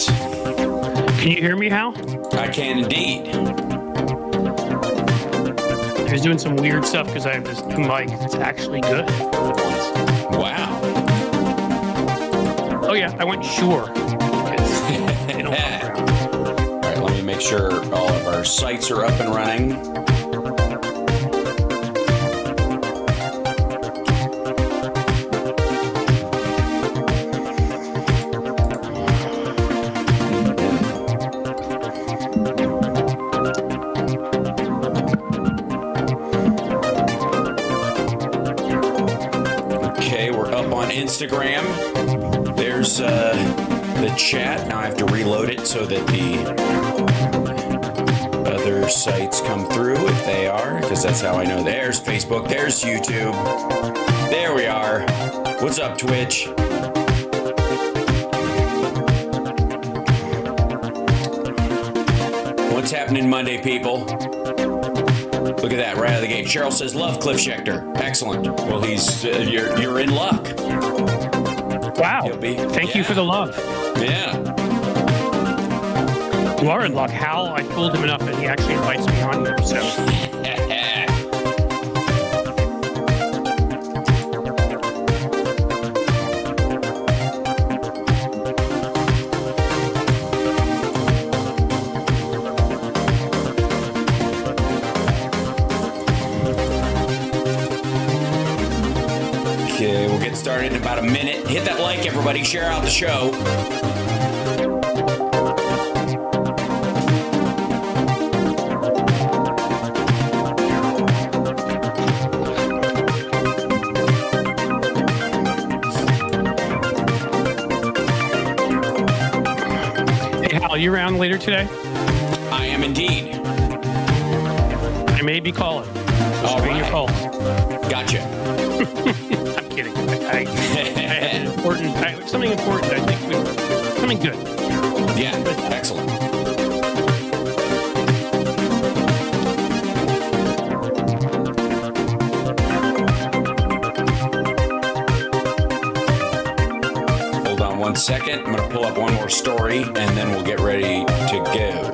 Yes. Can you hear me, Hal? I can indeed. I was doing some weird stuff because I have this new mic that's actually good. Wow. Oh, yeah, I went sure. All right, let me make sure all of our sites are up and running. Instagram. There's the chat. Now I have to reload it so that the other sites come through if they are, because that's how I know. There's Facebook. There's YouTube. There we are. What's up, Twitch? What's happening Monday, people? Look at that, right out of the gate. Cheryl says, love Cliff Schechter. Excellent. Well, he's you're in luck. Wow. Thank you for the love. Yeah. You are in luck. Hal, I fooled him enough that he actually invites me on here, so. Okay, we'll get started in about a minute. Hit that like, everybody. Share out the show. Hey, Hal, you around later today? I am indeed. I may be calling. All right. Your calls. Gotcha. I'm kidding. I had something important. I think something good. Yeah, excellent. Hold on one second. I'm going to pull up one more story, and then we'll get ready to go.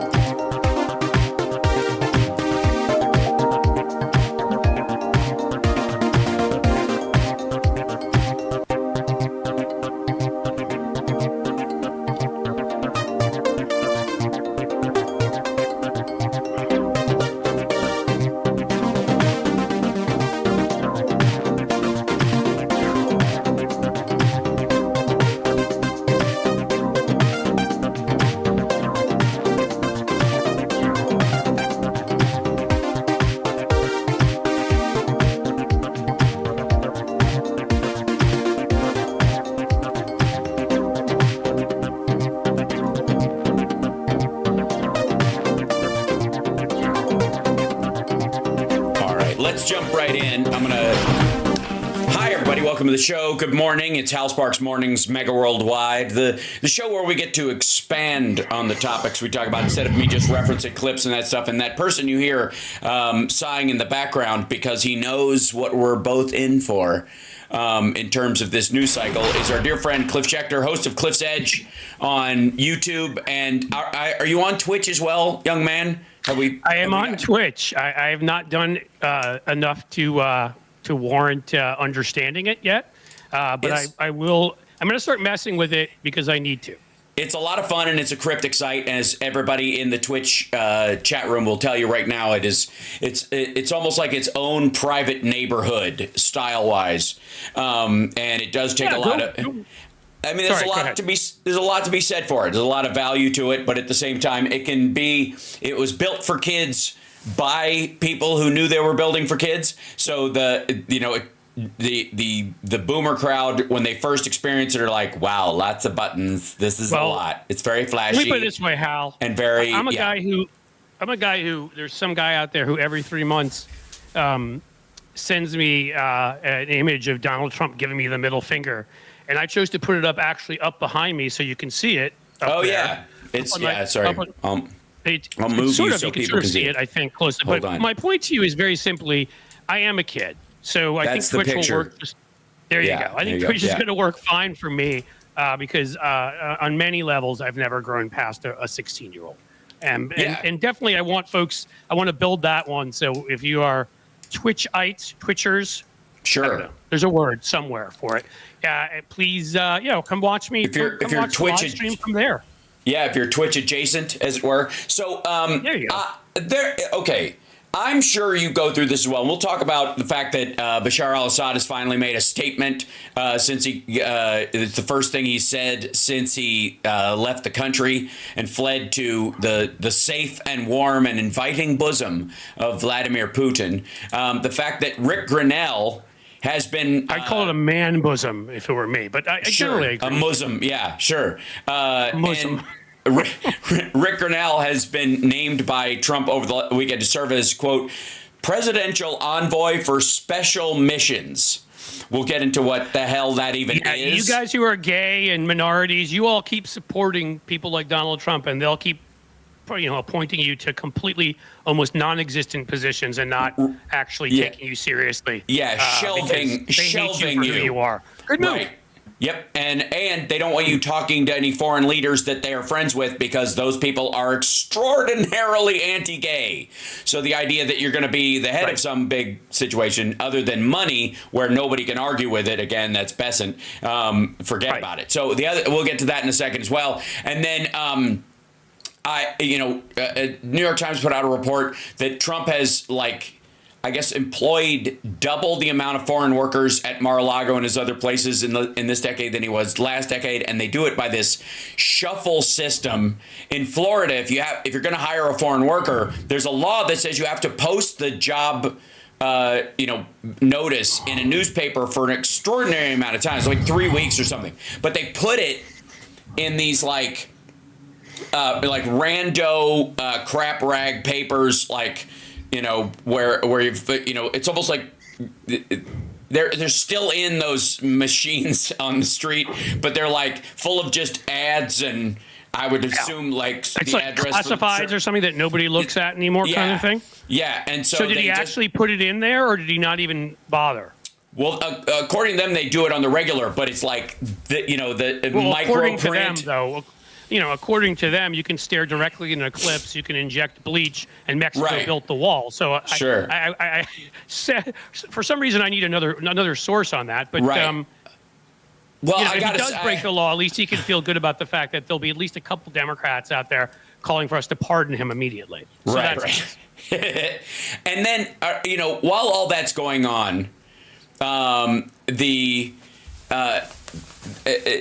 Let's jump right in. Hi, everybody. Welcome to the show. Good morning. It's Hal Sparks Mornings, Megaworldwide, the show where we get to expand on the topics we talk about instead of me just referencing clips and that stuff. And that person you hear sighing in the background because he knows what we're both in for in terms of this news cycle is our dear friend Cliff Schechter, host of Cliff's Edge on YouTube. And are you on Twitch as well, young man? I am on Twitch. I have not done enough to warrant understanding it yet, but I will. I'm going to start messing with it because I need to. It's a lot of fun and it's a cryptic site, as everybody in the Twitch chat room will tell you right now. It's almost like its own private neighborhood style wise, and it does take a lot of. I mean, there's a lot to be said for it. There's a lot of value to it, but at the same time, it was built for kids by people who knew they were building for kids. So the boomer crowd, when they first experience it, are like, wow, lots of buttons. This is a lot. It's very flashy. Let me put it this way, Hal. And very. I'm a guy who. There's some guy out there who every 3 months sends me an image of Donald Trump giving me the middle finger. And I chose to put it up behind me so you can see it. Yeah. Sorry. I'll move you so people can see it, I think, close. But my point to you is very simply, I am a kid. So I think Twitch will work. There you go. I think Twitch is going to work fine for me because on many levels, I've never grown past a 16-year-old. And definitely I want to build that one. So if you are Twitchers, sure, there's a word somewhere for it. Please, come watch me. If you're Twitch stream from there. Yeah, if you're Twitch adjacent, as it were. So there you go. Okay. I'm sure you go through this as well. And we'll talk about the fact that Bashar al-Assad has finally made a statement since it's the first thing he said since he left the country and fled to the safe and warm and inviting bosom of Vladimir Putin. The fact that Rick Grinnell has been... I'd call it a man bosom if it were me, but I generally agree. A Muslim, yeah, sure. Muslim. Rick Grinnell has been named by Trump over the weekend to serve as, quote, presidential envoy for special missions. We'll get into what the hell that even is. You guys who are gay and minorities, you all keep supporting people like Donald Trump, and they'll keep appointing you to completely almost non-existent positions and not actually taking you seriously. Yeah, shelving you. Who you are. Good move. Right. Yep, and they don't want you talking to any foreign leaders that they are friends with because those people are extraordinarily anti-gay. So the idea that you're going to be the head of some big situation other than money where nobody can argue with it, again, that's Besant. Forget about it. So we'll get to that in a second as well. And then New York Times put out a report that Trump has employed double the amount of foreign workers at Mar-a-Lago and his other places in this decade than he was last decade, and they do it by this shuffle system. In Florida, if you're going to hire a foreign worker, there's a law that says you have to post the job notice in a newspaper for an extraordinary amount of time. It's like 3 weeks or something. But they put it in these rando crap rag papers, where you've, it's almost like they're still in those machines on the street, but they're full of just ads, and I would assume it's the address classifieds or something that nobody looks at anymore, kind of thing. Yeah, and so did he actually put it in there, or did he not even bother? Well, according to them, they do it on the regular, but it's the micro according print. To them, though. According to them, you can stare directly in an eclipse. You can inject bleach, and Mexico built the wall. So sure. I said, for some reason, I need another source on that. But well, if he does break the law, at least he can feel good about the fact that there'll be at least a couple Democrats out there calling for us to pardon him immediately. So right. And then, while all that's going on,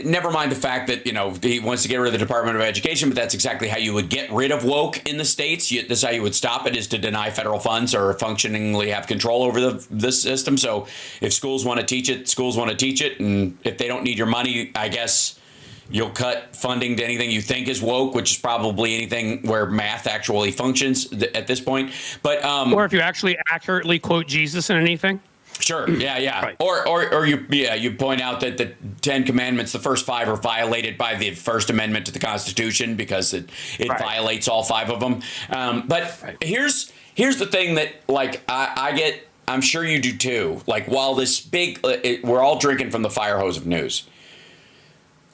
never mind the fact that, he wants to get rid of the Department of Education, but that's exactly how you would get rid of woke in the States. This is how you would stop it, is to deny federal funds or functionally have control over the system. So if schools want to teach it, schools want to teach it. And if they don't need your money, I guess you'll cut funding to anything you think is woke, which is probably anything where math actually functions at this point. But or if you actually accurately quote Jesus in anything. Sure. Yeah. Right. Or you point out that the 10 Commandments, the first 5 are violated by the First Amendment to the Constitution because it violates all 5 of them. But here's the thing that I get. I'm sure you do too. While this big, we're all drinking from the fire hose of news.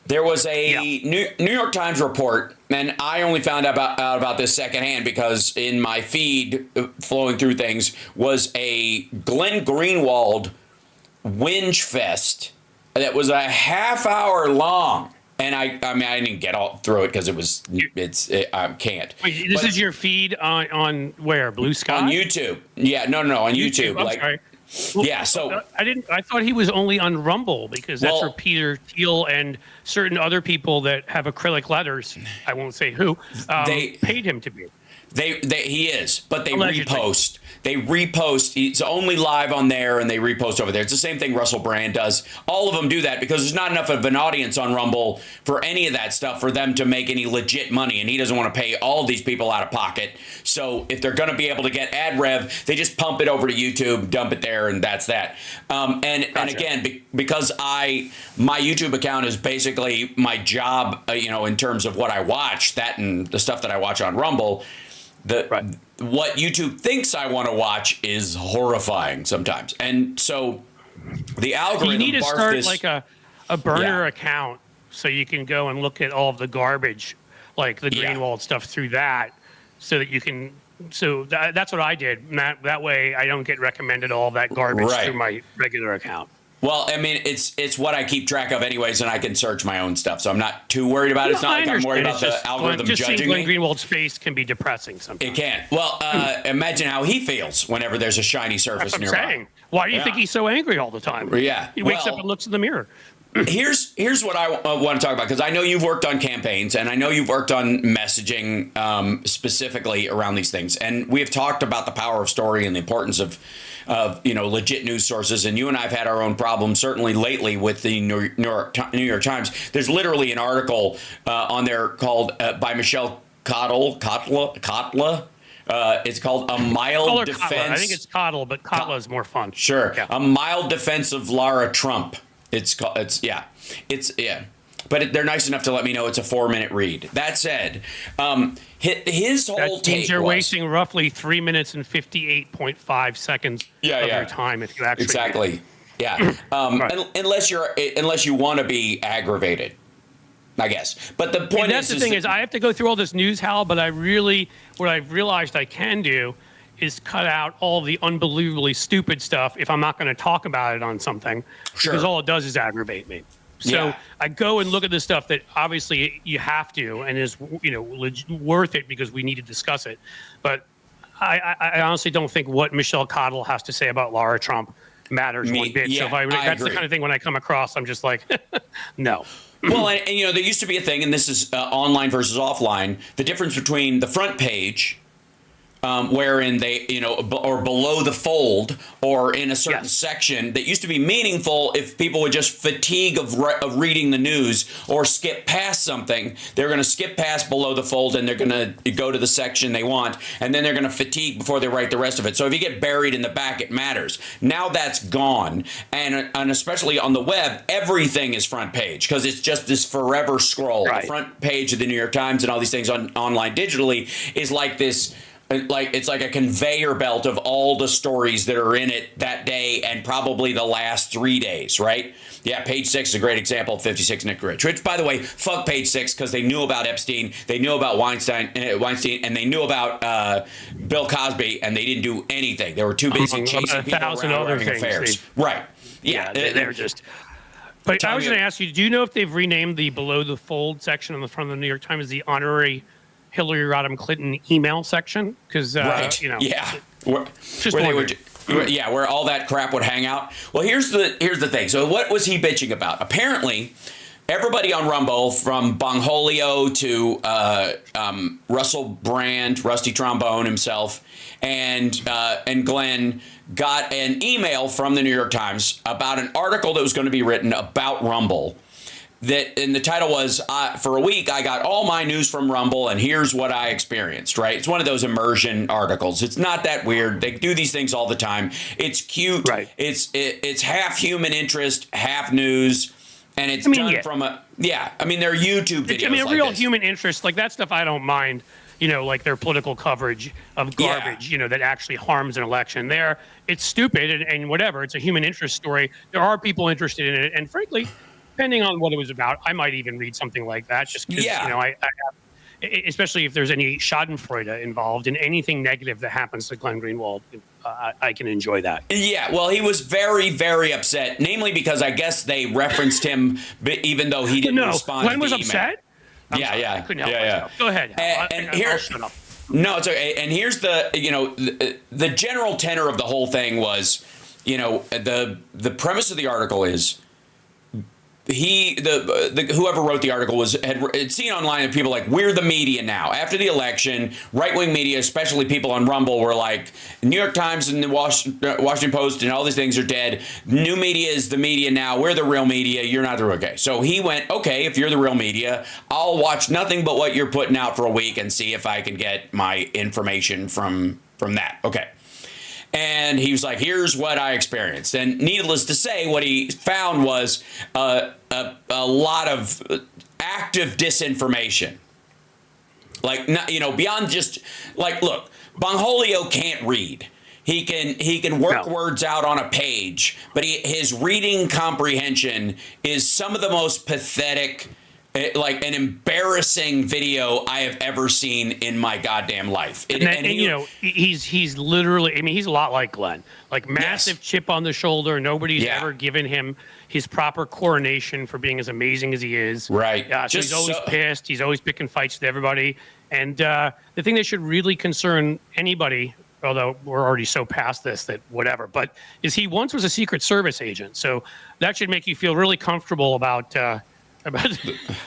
There was a New York Times report, and I only found out about this secondhand because in my feed flowing through things was a Glenn Greenwald whinge fest that was a half hour long. And I didn't get all through it because I can't. Wait, this is your feed on where? Blue Sky? On YouTube. Yeah, no, on YouTube. I'm sorry. Well, yeah, so I thought he was only on Rumble because that's where Peter Thiel and certain other people that have acrylic letters, I won't say who, paid him to be. He is, but they Allegedly. repost. They repost. He's only live on there, and they repost over there. It's the same thing Russell Brand does. All of them do that because there's not enough of an audience on Rumble for any of that stuff for them to make any legit money, and he doesn't want to pay all these people out of pocket. So if they're going to be able to get ad rev, they just pump it over to YouTube, dump it there, and that's that. And again, because my YouTube account is basically my job, in terms of what I watch, that and the stuff that I watch on Rumble. What YouTube thinks I want to watch is horrifying sometimes, and so the algorithm. You need to start like a burner account so you can go and look at all of the garbage, like the Greenwald stuff through that, so that you can. So that's what I did. And that way, I don't get recommended all that garbage through my regular account. Well, I mean, it's what I keep track of anyways, and I can search my own stuff, so I'm not too worried about it. It's not like I'm worried about the algorithm judging me. Just seeing Greenwald's face can be depressing sometimes. It can. Well, imagine how he feels whenever there's a shiny surface nearby. Saying. Why do you think he's so angry all the time? Yeah. He wakes up and looks in the mirror. Here's what I want to talk about, because I know you've worked on campaigns and I know you've worked on messaging specifically around these things, and we have talked about the power of story and the importance of legit news sources. And you and I have had our own problems certainly lately with the New York Times. There's literally an article on there called by Michelle Kotla. It's called A Mild Defense. I think it's Coddle, but Kotla is more fun. Sure. Yeah. A Mild Defense of Lara Trump. But they're nice enough to let me know it's a 4-minute read. That said, his whole take was... You're wasting roughly 3 minutes and 58.5 seconds of your time if you actually... Exactly. Yeah. Unless you want to be aggravated, I guess. But the point that's the thing is I have to go through all this news, Hal, but what I've realized I can do is cut out all the unbelievably stupid stuff if I'm not going to talk about it on something, because all it does is aggravate me. So I go and look at the stuff that obviously you have to and is worth it because we need to discuss it. But I honestly don't think what Michelle Coddle has to say about Lara Trump matters one bit. Yeah, so that's the kind of thing when I come across, I'm just like, no. Well, and there used to be a thing, and this is online versus offline, the difference between the front page, wherein they, or below the fold, or in a certain section that used to be meaningful if people would just fatigue of reading the news or skip past something. They're going to skip past below the fold and they're going to go to the section they want, and then they're going to fatigue before they write the rest of it. So if you get buried in the back, it matters. Now that's gone, and especially on the web, everything is front page because it's just this forever scroll. The front page of the New York Times and all these things online digitally is like this. It's like a conveyor belt of all the stories that are in it that day and probably the last 3 days, right? Yeah, page 6 is a great example of 56 Nick Rich. Which, by the way, fuck page 6 because they knew about Epstein, they knew about Weinstein, and they knew about Bill Cosby, and they didn't do anything. They were too busy chasing people around running affairs. Right. Yeah, they're just... But I was going to ask you, do you know if they've renamed the below the fold section on the front of the New York Times the honorary Hillary Rodham Clinton email section? Because where all that crap would hang out. Well, here's the thing. So what was he bitching about? Apparently, everybody on Rumble, from Bongholio to Russell Brand, Rusty Trombone himself, and Glenn, got an email from the New York Times about an article that was going to be written about Rumble. And the title was, for a week, I got all my news from Rumble, and here's what I experienced, right? It's one of those immersion articles. It's not that weird. They do these things all the time. It's cute. Right. It's half human interest, half news, and it's done from a... Yeah, I mean, there are YouTube videos a real human interest, like that stuff I don't mind, like their political coverage of garbage, that actually harms an election. It's stupid and whatever. It's a human interest story. There are people interested in it, and frankly... Depending on what it was about, I might even read something like that. Just because, I have, especially if there's any Schadenfreude involved in anything negative that happens to Glenn Greenwald, I can enjoy that. Yeah, well, he was very, very upset, namely because I guess they referenced him, even though he didn't respond. Glenn was upset. I couldn't help myself. Go ahead. I'll shut up. No, it's okay. And here's the general tenor of the whole thing was, the premise of the article is. Whoever wrote the article had seen online that people like, we're the media now. After the election, right-wing media, especially people on Rumble, were like, New York Times and the Washington Post and all these things are dead. New media is the media now. We're the real media. You're not the real. Okay. So he went, okay, if you're the real media, I'll watch nothing but what you're putting out for a week and see if I can get my information from that. Okay. And he was like, here's what I experienced. And needless to say, what he found was a lot of active disinformation. Like, beyond just, like, look, Bongholio can't read. He can work words out on a page, but his reading comprehension is some of the most pathetic like an embarrassing video I have ever seen in my goddamn life. And you know, he's literally, I mean, he's a lot like Glenn, like massive chip on the shoulder. Nobody's ever given him his proper coronation for being as amazing as he is. Right. So he's always pissed. He's always picking fights with everybody. And the thing that should really concern anybody, although we're already so past this that whatever, but is he once was a Secret Service agent. So that should make you feel really comfortable about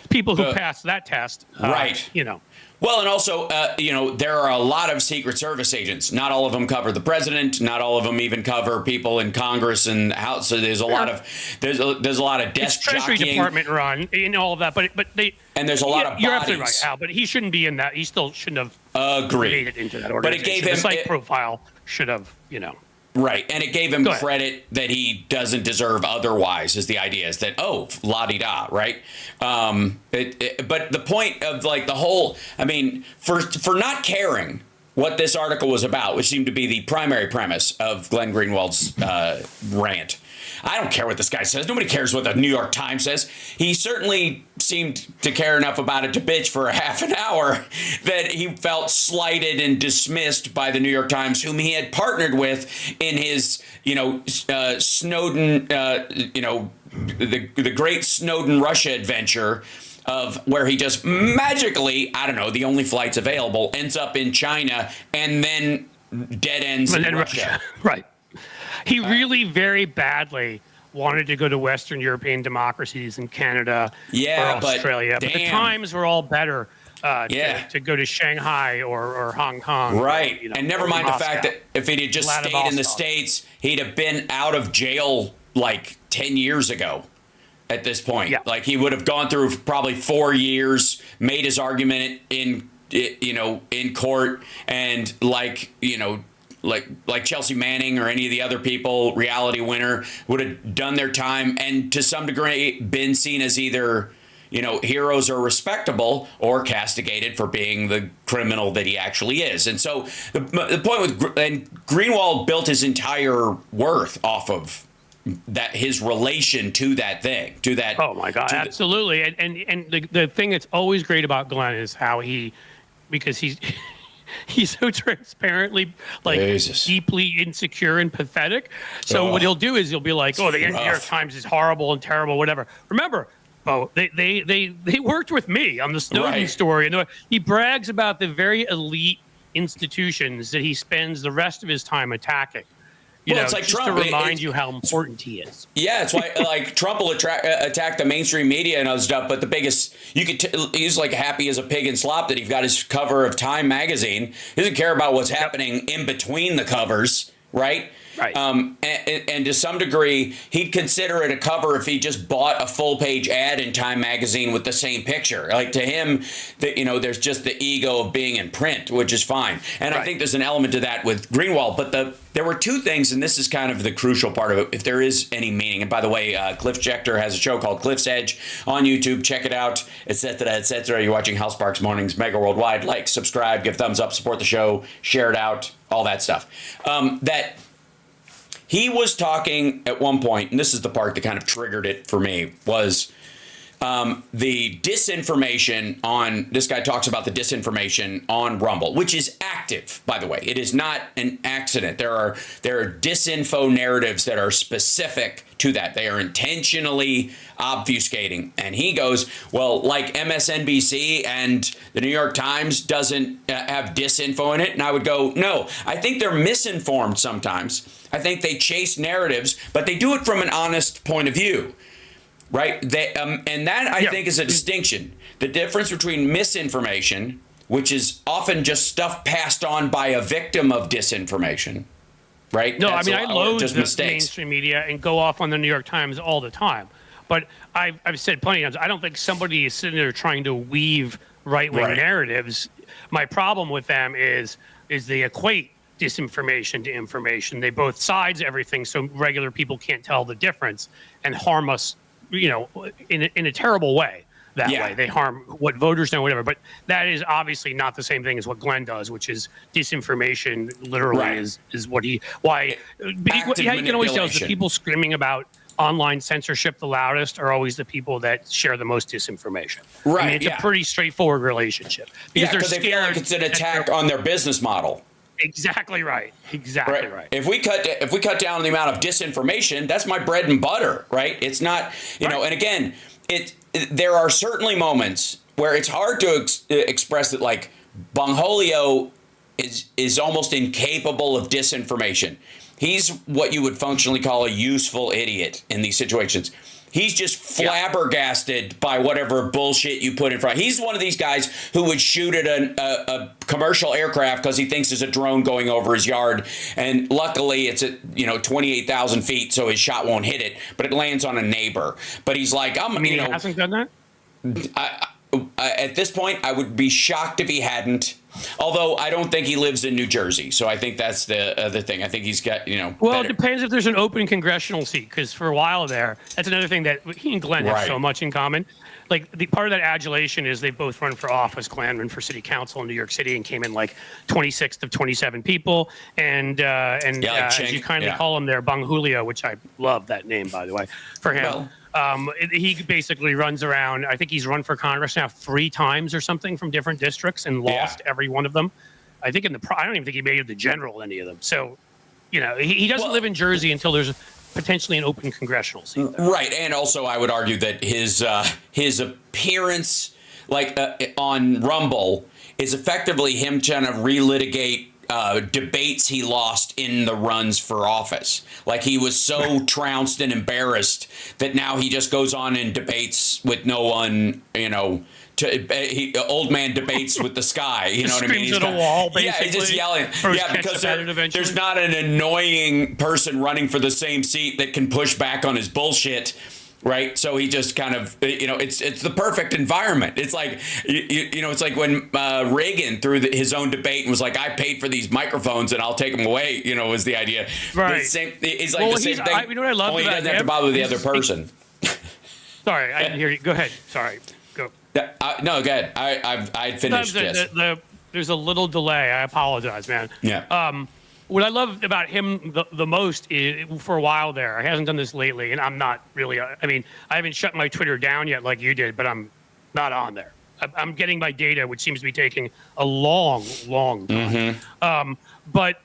people who passed that test. Right. You know. Well, and also, you know, there are a lot of Secret Service agents. Not all of them cover the president. Not all of them even cover people in Congress and House. So there's a lot of there's a lot of desk Treasury jockeying. Department run and all of that. But they and there's a lot of bodies. You're absolutely right, Al. But he shouldn't be in that. He still shouldn't have made it into that organization. But it gave him the psych profile should have, you know. Right, and it gave him credit that he doesn't deserve otherwise, is the idea, is that, oh, la-di-da, right? But the point of, like, the whole, I mean, for not caring what this article was about, which seemed to be the primary premise of Glenn Greenwald's rant, I don't care what this guy says. Nobody cares what the New York Times says. He certainly seemed to care enough about it to bitch for a half an hour that he felt slighted and dismissed by the New York Times, whom he had partnered with in his, you know, Snowden, you know, the great Snowden Russia adventure of where he just magically, I don't know, the only flights available, ends up in China and then dead ends in Russia. Right. He really very badly wanted to go to Western European democracies in Canada or Australia. But the times were all better to go to Shanghai or Hong Kong. Right. Or, you know, and never mind the fact that if he had just stayed in the States, he'd have been out of jail like 10 years ago at this point. Like he would have gone through probably 4 years, made his argument in court, and like Chelsea Manning or any of the other people, reality winner, would have done their time and to some degree been seen as either, you know, heroes or respectable, or castigated for being the criminal that he actually is. And so the point with Greenwald built his entire worth off of that, his relation to that thing, to that. Oh my God, absolutely. And the thing that's always great about Glenn is how because he's so transparently, like, deeply insecure and pathetic. So what he'll do is he'll be like, "Oh, the New York Times is horrible and terrible, whatever." Remember, they worked with me on the Snowden story, and he brags about the very elite institutions that he spends the rest of his time attacking. You know, it's like just Trump, to remind you how important he is. Yeah, it's why like Trump will attack the mainstream media and other stuff, but the biggest he's like happy as a pig in slop that he's got his cover of Time magazine. He doesn't care about what's happening in between the covers, right? Right. And to some degree, he'd consider it a cover if he just bought a full page ad in Time magazine with the same picture. Like, to him, there's just the ego of being in print, which is fine. And I think there's an element to that with Greenwald. But there were two things, and this is kind of the crucial part of it, if there is any meaning. And by the way, Cliff Schechter has a show called Cliff's Edge on YouTube. Check it out, etc., etc. You're watching Hal Sparks Mornings Mega Worldwide. Like, subscribe, give thumbs up, support the show, share it out, all that stuff. That he was talking at one point, and this is the part that kind of triggered it for me, was the disinformation on, this guy talks about the disinformation on Rumble, which is active, by the way. It is not an accident. There are disinfo narratives that are specific to that. They are intentionally obfuscating. And he goes, well, like MSNBC and the New York Times doesn't have disinfo in it. And I would go, no, I think they're misinformed sometimes. I think they chase narratives, but they do it from an honest point of view. Right. And that, I think, is a distinction. The difference between misinformation, which is often just stuff passed on by a victim of disinformation. Right. No, I mean, I loathe the mainstream media and go off on the New York Times all the time. But I've said plenty of times, I don't think somebody is sitting there trying to weave right-wing narratives. My problem with them is they equate disinformation to information. They both sides everything, so regular people can't tell the difference and harm us, you know, in a terrible way. That way they harm what voters know, whatever. But that is obviously not the same thing as what Glenn does, which is disinformation. Literally is what he. Why? You can always tell the people screaming about online censorship the loudest are always the people that share the most disinformation. Right. I mean, it's a pretty straightforward relationship Because they feel like it's an attack on their business model. Exactly right. Exactly right. If we cut down on the amount of disinformation, that's my bread and butter, right? It's not, and again, there are certainly moments where it's hard to express that, like, Bongholio is almost incapable of disinformation. He's what you would functionally call a useful idiot in these situations. He's just flabbergasted by whatever bullshit you put in front. He's one of these guys who would shoot at a commercial aircraft because he thinks there's a drone going over his yard. And luckily it's at, 28,000 feet, so his shot won't hit it, but it lands on a neighbor. But he's like, he hasn't done that? At this point, I would be shocked if he hadn't. Although I don't think he lives in New Jersey, so I think that's the other thing. I think he's got, Well, it depends if there's an open congressional seat, because for a while there, that's another thing that he and Glenn have so much in common. Like, the part of that adulation is they both run for office. Glenn ran for city council in New York City and came in like 26th of 27 people. And as you kindly call him there, Bong Julio, which I love that name, by the way, for him. He basically runs around. I think he's run for Congress now 3 times or something from different districts and lost every one of them. I think I don't even think he made it the general any of them. So, he doesn't live in Jersey until there's potentially an open congressional seat there. Right, and also I would argue that his appearance, like on Rumble, is effectively him trying to relitigate debates he lost in the runs for office. Like, he was so trounced and embarrassed that now he just goes on and debates with no one, old man debates with the sky. You know what I mean? He's at a wall, basically. Yeah, he's just yelling. Yeah, because there's not an annoying person running for the same seat that can push back on his bullshit. Right. So he just kind of, it's the perfect environment. It's like, it's like when Reagan threw his own debate and was like, I paid for these microphones and I'll take them away, was the idea. Right. He's like the same thing. You know what I love only about he doesn't have to bother the other person. Sorry, I didn't hear you. Go ahead. Sorry. Go. No, go ahead. I'd finished this. There's a little delay. I apologize, man. Yeah. What I love about him the most is, for a while there, he hasn't done this lately, and I'm not really, I haven't shut my Twitter down yet like you did, but I'm not on there. I'm getting my data, which seems to be taking a long time. Mm-hmm. But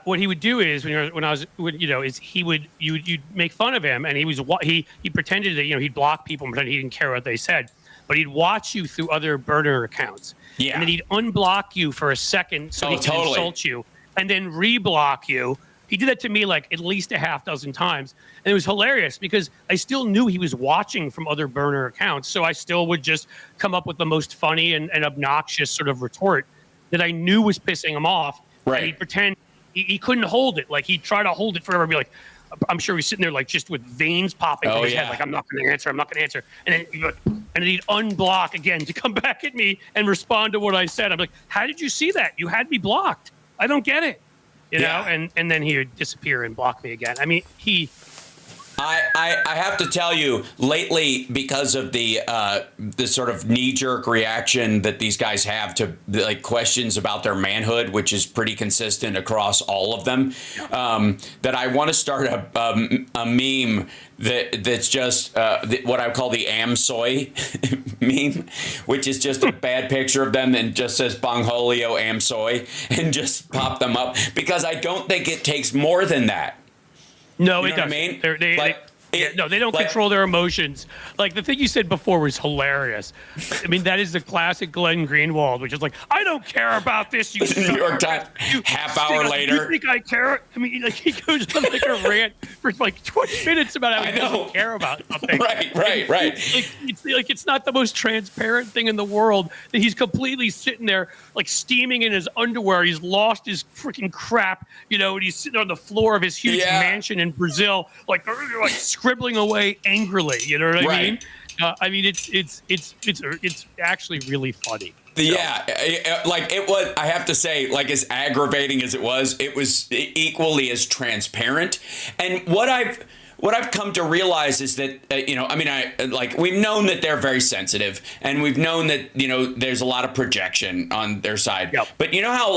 what he would do is you'd make fun of him, and he pretended that he'd block people and pretend he didn't care what they said, but he'd watch you through other burner accounts, and then he'd unblock you for a second so he could insult you, and then reblock you. He did that to me like at least a half dozen times, and it was hilarious because I still knew he was watching from other burner accounts, so I still would just come up with the most funny and obnoxious sort of retort that I knew was pissing him off. Right. And he'd pretend he couldn't hold it. Like, he'd try to hold it forever and be like, I'm sure he's sitting there like just with veins popping from his head, like, I'm not going to answer. And then he'd unblock again to come back at me and respond to what I said. I'm like, how did you see that? You had me blocked. I don't get it. You know? And then he would disappear and block me again. I mean, I have to tell you, lately, because of the sort of knee-jerk reaction that these guys have to like questions about their manhood, which is pretty consistent across all of them, that I want to start a meme that's just what I call the am soy meme, which is just a bad picture of them and just says Bongholio am soy, and just pop them up, because I don't think it takes more than that. No, you know it doesn't. I mean? They don't control their emotions. Like, the thing you said before was hilarious. I mean, that is the classic Glenn Greenwald, which is like, I don't care about this. You New York Times. Half hour later. You think I care? I mean, like, he goes on like a rant for like 20 minutes about how he doesn't care about something. Right. It's not the most transparent thing in the world that he's completely sitting there like steaming in his underwear. He's lost his freaking crap, and he's sitting on the floor of his huge mansion in Brazil, like scribbling away angrily. You know what I mean? I mean, it's actually really funny. Like, it was, I have to say, like, as aggravating as it was equally as transparent. And what what I've come to realize is that, we've known that they're very sensitive, and we've known that, there's a lot of projection on their side. Yep. But you know how,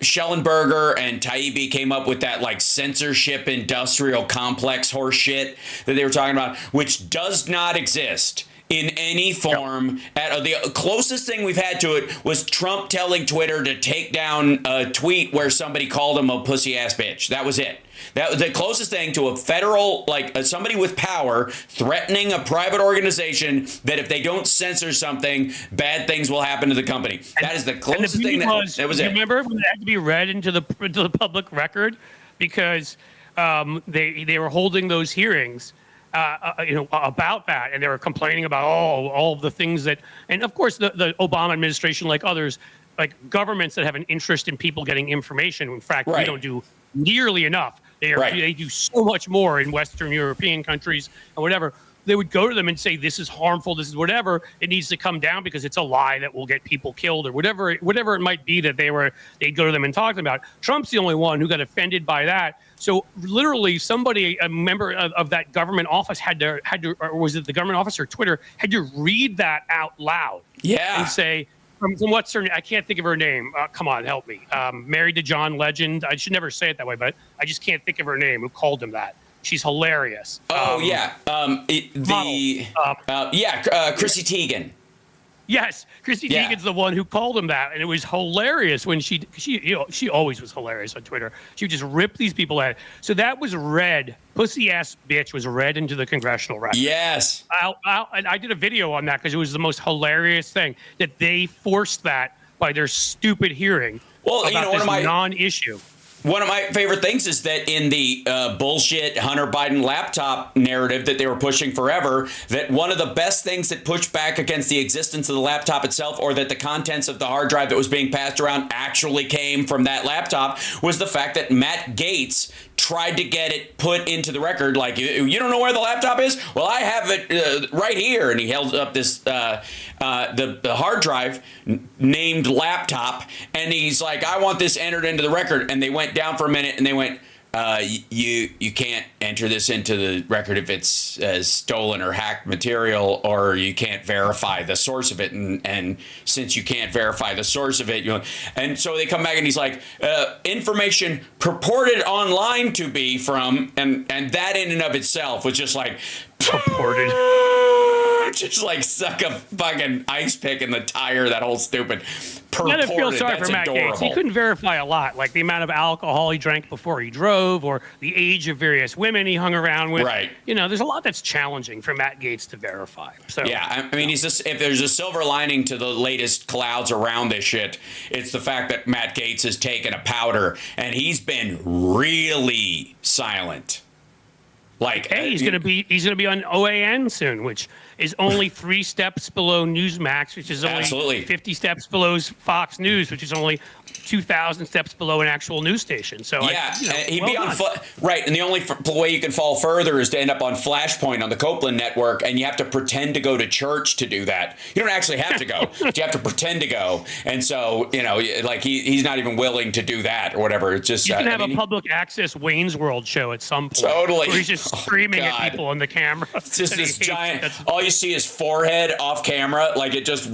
Schellenberger and Taibbi came up with that, censorship industrial complex horse shit that they were talking about, which does not exist in any form. The closest thing we've had to it was Trump telling Twitter to take down a tweet where somebody called him a pussy ass bitch. That was it. That was the closest thing to a federal, somebody with power threatening a private organization that if they don't censor something, bad things will happen to the company. That is the closest thing. That was it. Remember when it had to be read into the public record because they were holding those hearings. About that, and they were complaining about all of the things that, and of course the Obama administration, like others, like governments that have an interest in people getting information. In fact, we don't do nearly enough. They do so much more in Western European countries and whatever. They would go to them and say, this is harmful, this is whatever. It needs to come down because it's a lie that will get people killed or whatever it might be that they'd go to them and talk to them about. Trump's the only one who got offended by that. So literally a member of that government office had to, or was it the government office or Twitter, had to read that out loud. Yeah. And say, from what's her name? I can't think of her name. Come on, help me. Married to John Legend. I should never say it that way, but I just can't think of her name. Who called him that? She's hilarious. Chrissy Teigen. Yes, Chrissy Teigen's the one who called him that, and it was hilarious when she always was hilarious on Twitter. She would just rip these people at it. So that was read. Pussy ass bitch was read into the congressional record. Yes. And I did a video on that because it was the most hilarious thing that they forced that by their stupid hearing about this non-issue. One of my favorite things is that in the bullshit Hunter Biden laptop narrative that they were pushing forever, that one of the best things that pushed back against the existence of the laptop itself, or that the contents of the hard drive that was being passed around actually came from that laptop, was the fact that Matt Gaetz tried to get it put into the record. Like, you don't know where the laptop is? Well, I have it right here. And he held up this the hard drive named laptop, and he's like, I want this entered into the record. And they went down for a minute and they went, you can't enter this into the record if it's stolen or hacked material, or you can't verify the source of it. And since you can't verify the source of it, and so they come back and he's like, information purported online to be from, and that in and of itself was just like purported. Just like suck a fucking ice pick in the tire, that whole stupid purported. I feel sorry for Matt Gaetz. He couldn't verify a lot, like the amount of alcohol he drank before he drove, or the age of various women he hung around with. Right. There's a lot that's challenging for Matt Gaetz to verify. So yeah, I mean, if there's a silver lining to the latest clouds around this shit, it's the fact that Matt Gaetz has taken a powder and he's been really silent. Like, hey, he's gonna be on OAN soon, which is only 3 steps below Newsmax, which is only 50 steps below Fox News, which is only 2,000 steps below an actual news station. So yeah, he'd be on right, and the only way you can fall further is to end up on Flashpoint on the Copeland network, and you have to pretend to go to church to do that. You don't actually have to go, but you have to pretend to go, and so like he's not even willing to do that or whatever. It's just you can have a public access Wayne's World show at some point. Totally, where he's just screaming at people on the camera. It's just this giant. All you see is forehead off camera, like it just.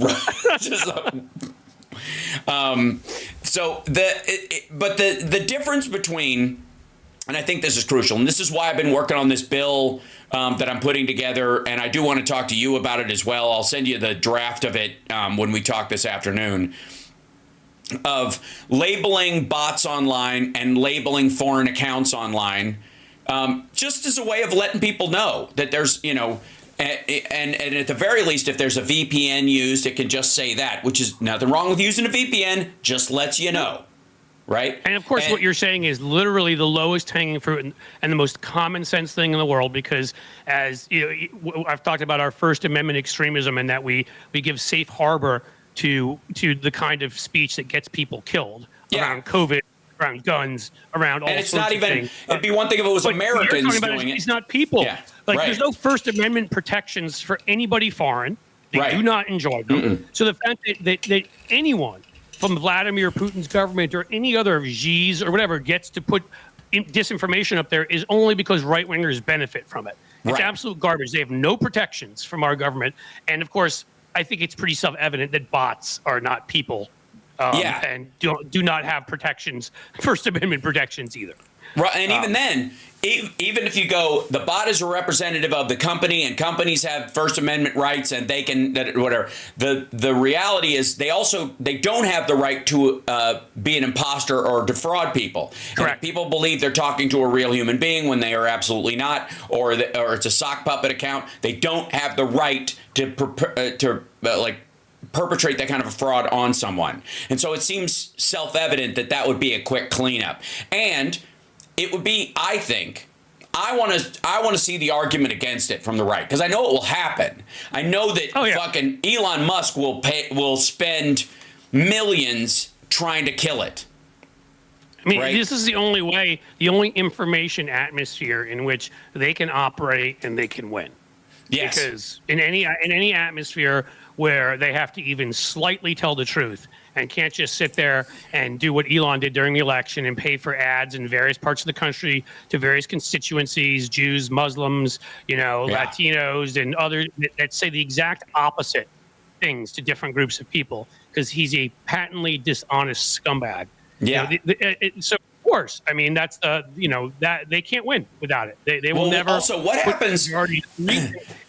So the difference between, and I think this is crucial, and this is why I've been working on this bill that I'm putting together, and I do want to talk to you about it as well. I'll send you the draft of it when we talk this afternoon, of labeling bots online and labeling foreign accounts online, just as a way of letting people know that there's, and at the very least, if there's a VPN used, it can just say that, which is nothing wrong with using a VPN, just lets you know, right? And of course, what you're saying is literally the lowest hanging fruit and the most common sense thing in the world, because as I've talked about our First Amendment extremism, and that we give safe harbor to the kind of speech that gets people killed around COVID, around guns, around all sorts of things. And it's not even, it'd be one thing if it was Americans doing it. It's not people. Yeah. There's no First Amendment protections for anybody foreign. They do not enjoy them. Mm-mm. So the fact that anyone from Vladimir Putin's government or any other Xi's or whatever gets to put disinformation up there is only because right wingers benefit from it. It's Right. absolute garbage. They have no protections from our government, and of course, I think it's pretty self-evident that bots are not people, and do not have protections, First Amendment protections either. Right, and even then, even if you go, the bot is a representative of the company, and companies have First Amendment rights, and they can whatever. The reality is they don't have the right to be an imposter or defraud people. Correct. And if people believe they're talking to a real human being when they are absolutely not, or it's a sock puppet account, they don't have the right to perpetrate that kind of a fraud on someone. And so it seems self-evident that would be a quick cleanup. And it would be, I think, I want to see the argument against it from the right, because I know it will happen. I know that fucking Elon Musk will spend millions trying to kill it. I mean, right? This is the only way, the only information atmosphere in which they can operate and they can win. Yes. Because in any atmosphere where they have to even slightly tell the truth and can't just sit there and do what Elon did during the election and pay for ads in various parts of the country to various constituencies, Jews, Muslims, Latinos, and others that say the exact opposite things to different groups of people, because he's a patently dishonest scumbag. Yeah. So of course, I mean, that's that they can't win without it. They will never. Also, what happens?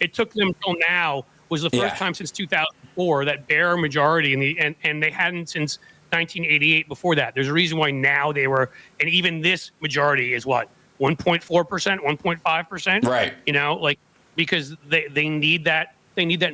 It took them till now was the first time since 2004 that bare majority and they hadn't since 1988 before that. There's a reason why now they were, and even this majority is what, 1.4%, 1.5%, right? Because they need that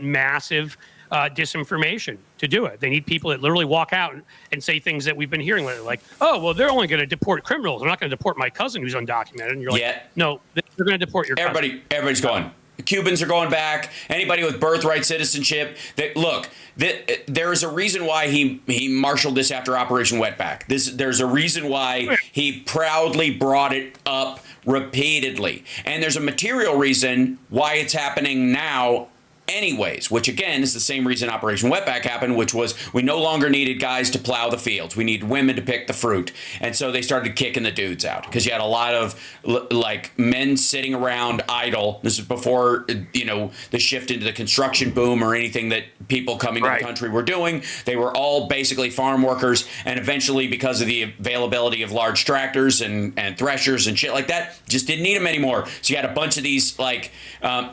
massive disinformation to do it. They need people that literally walk out and say things that we've been hearing lately, like, oh, well, they're only going to deport criminals. They're not going to deport my cousin who's undocumented. And you're like, no, they're going to deport your cousin. Everybody's going. Cubans are going back. Anybody with birthright citizenship. There is a reason why he marshaled this after Operation Wetback. There's a reason why he proudly brought it up repeatedly. And there's a material reason why it's happening now anyways, which again is the same reason Operation Wetback happened, which was we no longer needed guys to plow the fields. We need women to pick the fruit. And so they started kicking the dudes out because you had a lot of men sitting around idle. This is before, the shift into the construction boom or anything that people coming to the country were doing. They were all basically farm workers. And eventually, because of the availability of large tractors and threshers and shit like that, just didn't need them anymore. So you had a bunch of these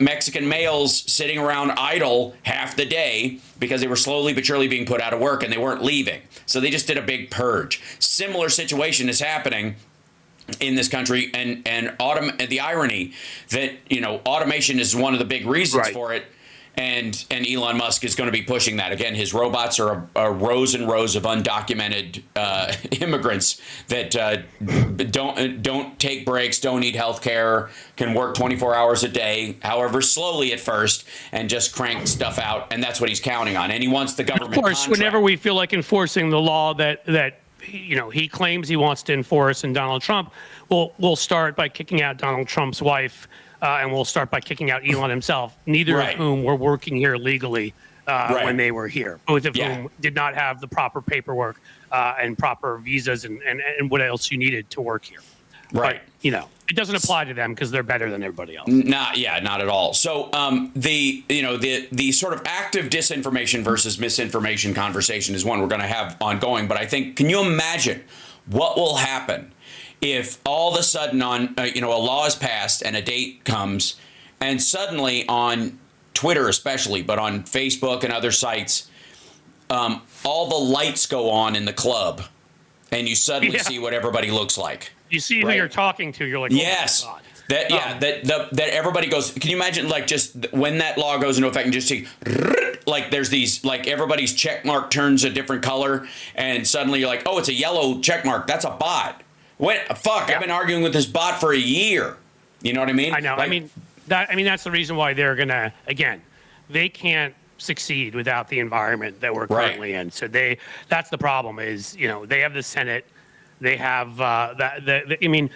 Mexican males sitting around idle half the day because they were slowly but surely being put out of work and they weren't leaving. So they just did a big purge. Similar situation is happening in this country, and the irony that automation is one of the big reasons for it. And Elon Musk is going to be pushing that. Again, his robots are rows and rows of undocumented immigrants that don't take breaks, don't need health care, can work 24 hours a day, however slowly at first, and just crank stuff out. And that's what he's counting on. And he wants the government Of course, contract. Whenever we feel like enforcing the law that he claims he wants to enforce, and Donald Trump, we'll start by kicking out Donald Trump's wife. And we'll start by kicking out Elon himself, neither of whom were working here legally when they were here, both of whom did not have the proper paperwork and proper visas and what else you needed to work here. Right. But, it doesn't apply to them because they're better than everybody else. Not at all. So the sort of active disinformation versus misinformation conversation is one we're going to have ongoing. But I think, can you imagine what will happen if all of a sudden a law is passed and a date comes, and suddenly on Twitter especially, but on Facebook and other sites, all the lights go on in the club, and you suddenly see what everybody looks like. You see who you're talking to. You're like, yes. Oh my God. That everybody goes. Can you imagine just when that law goes into effect and just see there's these everybody's check mark turns a different color, and suddenly you're like, oh, it's a yellow check mark. That's a bot. I've been arguing with this bot for a year. You know what I mean? I know. That's the reason why they're gonna, again, they can't succeed without the environment that we're currently in. So that's the problem. Is they have the Senate, they have I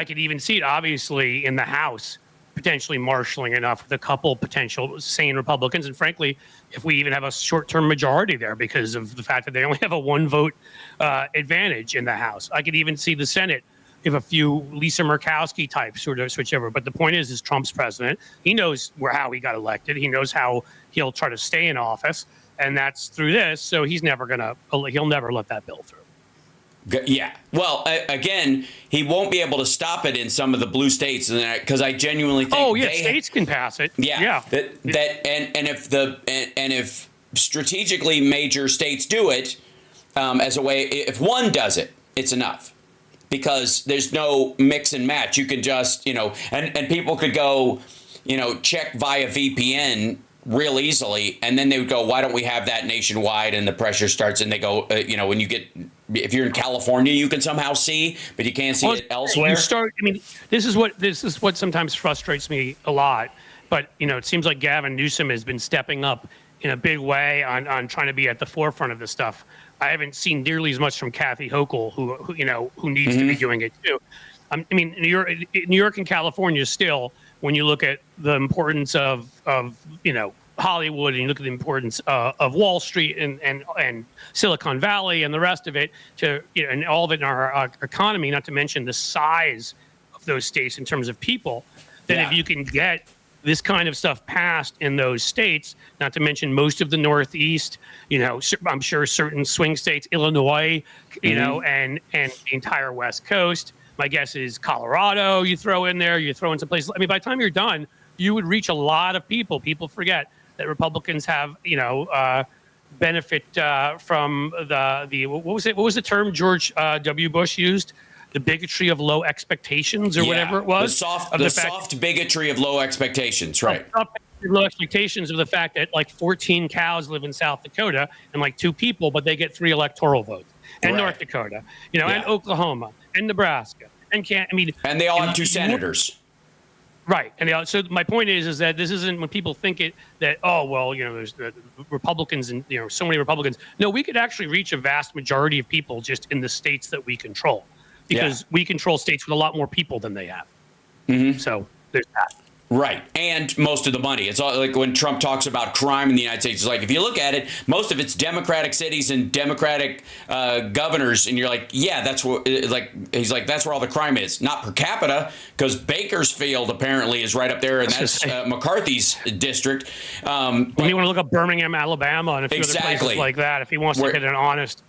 could even see it obviously in the House potentially marshaling enough with a couple potential sane Republicans, and frankly, if we even have a short-term majority there because of the fact that they only have a one-vote advantage in the House. I could even see the Senate if a few Lisa Murkowski types sort of switch over. But the point is Trump's president. He knows how he got elected. He knows how he'll try to stay in office, and that's through this. So he'll never let that bill through. Yeah. Well, again, he won't be able to stop it in some of the blue states, because I genuinely think. Oh yeah, states can pass it. Yeah. If strategically major states do it as a way, if one does it, it's enough, because there's no mix and match. You can just and people could go check via VPN real easily, and then they would go, why don't we have that nationwide? And the pressure starts, and they go, when you get, if you're in California, you can somehow see, but you can't see it elsewhere. This is what sometimes frustrates me a lot. But it seems like Gavin Newsom has been stepping up in a big way on trying to be at the forefront of this stuff. I haven't seen nearly as much from Kathy Hochul, who needs to be doing it too. New York and California still, when you look at the importance of Hollywood, and you look at the importance of Wall Street and Silicon Valley and the rest of it, and all of it in our economy, not to mention the size of those states in terms of people, then if you can get this kind of stuff passed in those states, not to mention most of the Northeast, I'm sure certain swing states, Illinois, and the entire West Coast. My guess is Colorado, you throw in there, you throw in some places. By the time you're done, you would reach a lot of people. People forget that Republicans have, benefit from what was the term George W. Bush used? The bigotry of low expectations, or whatever it was. The soft bigotry of low expectations, right? Low expectations of the fact that 14 cows live in South Dakota and 2 people, but they get 3 electoral votes. And North Dakota, and Oklahoma, and Nebraska, and and they all have 2 senators. Right. And so my point is that this isn't, when people think that, there's the Republicans and, so many Republicans. No, we could actually reach a vast majority of people just in the states that we control, because we control states with a lot more people than they have. Mm-hmm. So there's that. Right. And most of the money. It's all like when Trump talks about crime in the United States, it's like, if you look at it, most of it's Democratic cities and Democratic governors. And you're like, yeah, that's what, he's like, that's where all the crime is. Not per capita, because Bakersfield apparently is right up there. And that's McCarthy's district. You want to look up Birmingham, Alabama, and a few other places like that if he wants to get an honest.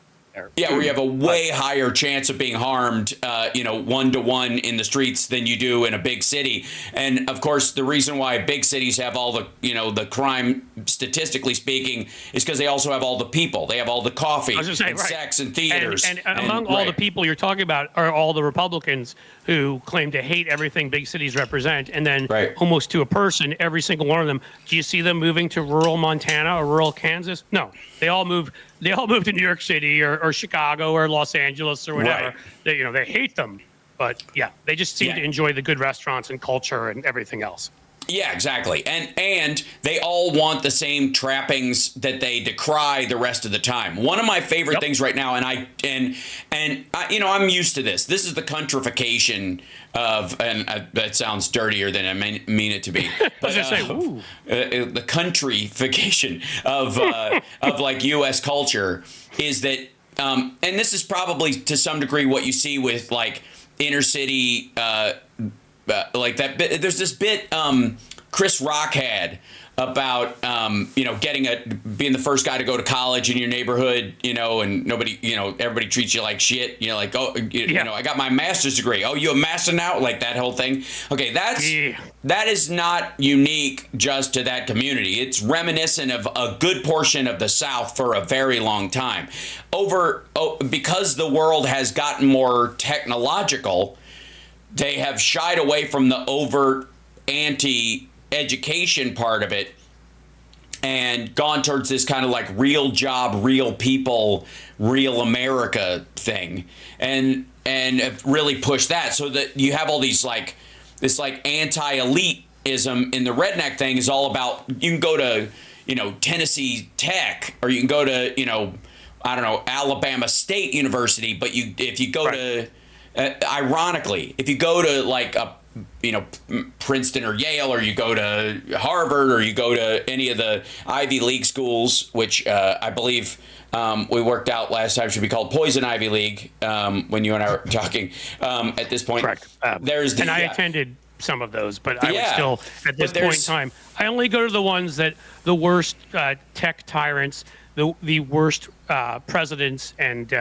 Yeah, where you have a way higher chance of being harmed, 1-to-1 in the streets than you do in a big city. And of course, the reason why big cities have all the, the crime, statistically speaking, is because they also have all the people. They have all the coffee and sex and theaters. And among all the people you're talking about are all the Republicans who claim to hate everything big cities represent. And then almost to a person, every single one of them, do you see them moving to rural Montana or rural Kansas? No, they all move to New York City or Chicago or Los Angeles or whatever. Right. They hate them, but they just seem to enjoy the good restaurants and culture and everything else. Yeah, exactly. And they all want the same trappings that they decry the rest of the time. One of my favorite things right now, and I'm used to this. This is the countrification of, and that sounds dirtier than I mean it to be. But, the countrification of U.S. culture is that, and this is probably to some degree what you see with inner city. Like that bit, there's this bit Chris Rock had about being the first guy to go to college in your neighborhood, and nobody, everybody treats you like shit. I got my master's degree. Oh, you a master now? Like that whole thing. Okay, that is not unique just to that community. It's reminiscent of a good portion of the South for a very long time. Because the world has gotten more technological, they have shied away from the overt anti-education part of it and gone towards this kind of real job, real people, real America thing, and have really pushed that, so that you have all these this anti-elitism in the redneck thing is all about, you can go to Tennessee Tech, or you can go to Alabama State University, but if you go to ironically, if you go to Princeton or Yale, or you go to Harvard, or you go to any of the Ivy League schools, which I believe we worked out last time should be called Poison Ivy League, when you and I were talking at this point. Correct. And I attended some of those, but I would still, at this point in time, I only go to the ones that the worst tech tyrants, the worst presidents, and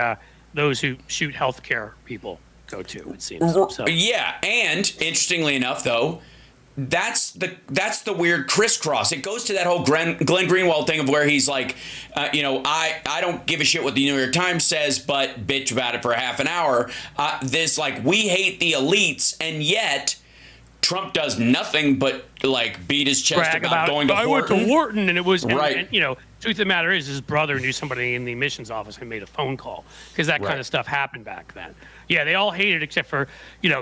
those who shoot healthcare people go to, it seems. So. Yeah, and interestingly enough, though, that's the weird crisscross. It goes to that whole Glenn Greenwald thing of where he's like, I don't give a shit what the New York Times says, but bitch about it for half an hour. This, like, we hate the elites, and yet Trump does nothing but, like, beat his chest about going to Wharton. I went to Wharton, and it was, right. And, truth of the matter is, his brother knew somebody in the admissions office and made a phone call, because that kind of stuff happened back then. Yeah, they all hated, except for,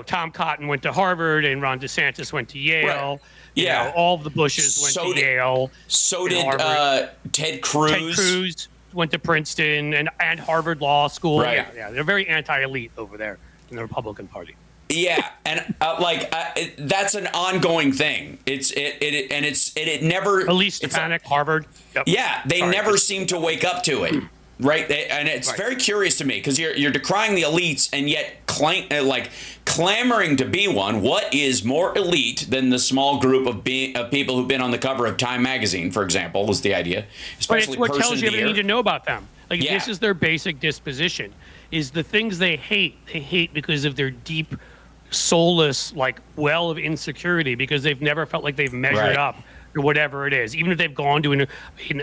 Tom Cotton went to Harvard and Ron DeSantis went to Yale. Right. Yeah. All of the Bushes went to Yale. So did Ted Cruz. Ted Cruz went to Princeton and Harvard Law School. Right. Yeah, they're very anti-elite over there in the Republican Party. Yeah, and that's an ongoing thing. It never. Elise Stefanik, Harvard. Yep. Yeah, they never seem to wake up to it. Right, and it's very curious to me, because you're decrying the elites and yet clamoring to be one. What is more elite than the small group of people who've been on the cover of Time magazine, for example, is the idea. Especially but it's what tells you everything you need to know about them. This is their basic disposition: is the things they hate. They hate because of their deep, soulless, well of insecurity, because they've never felt like they've measured up. Or whatever it is, even if they've gone to an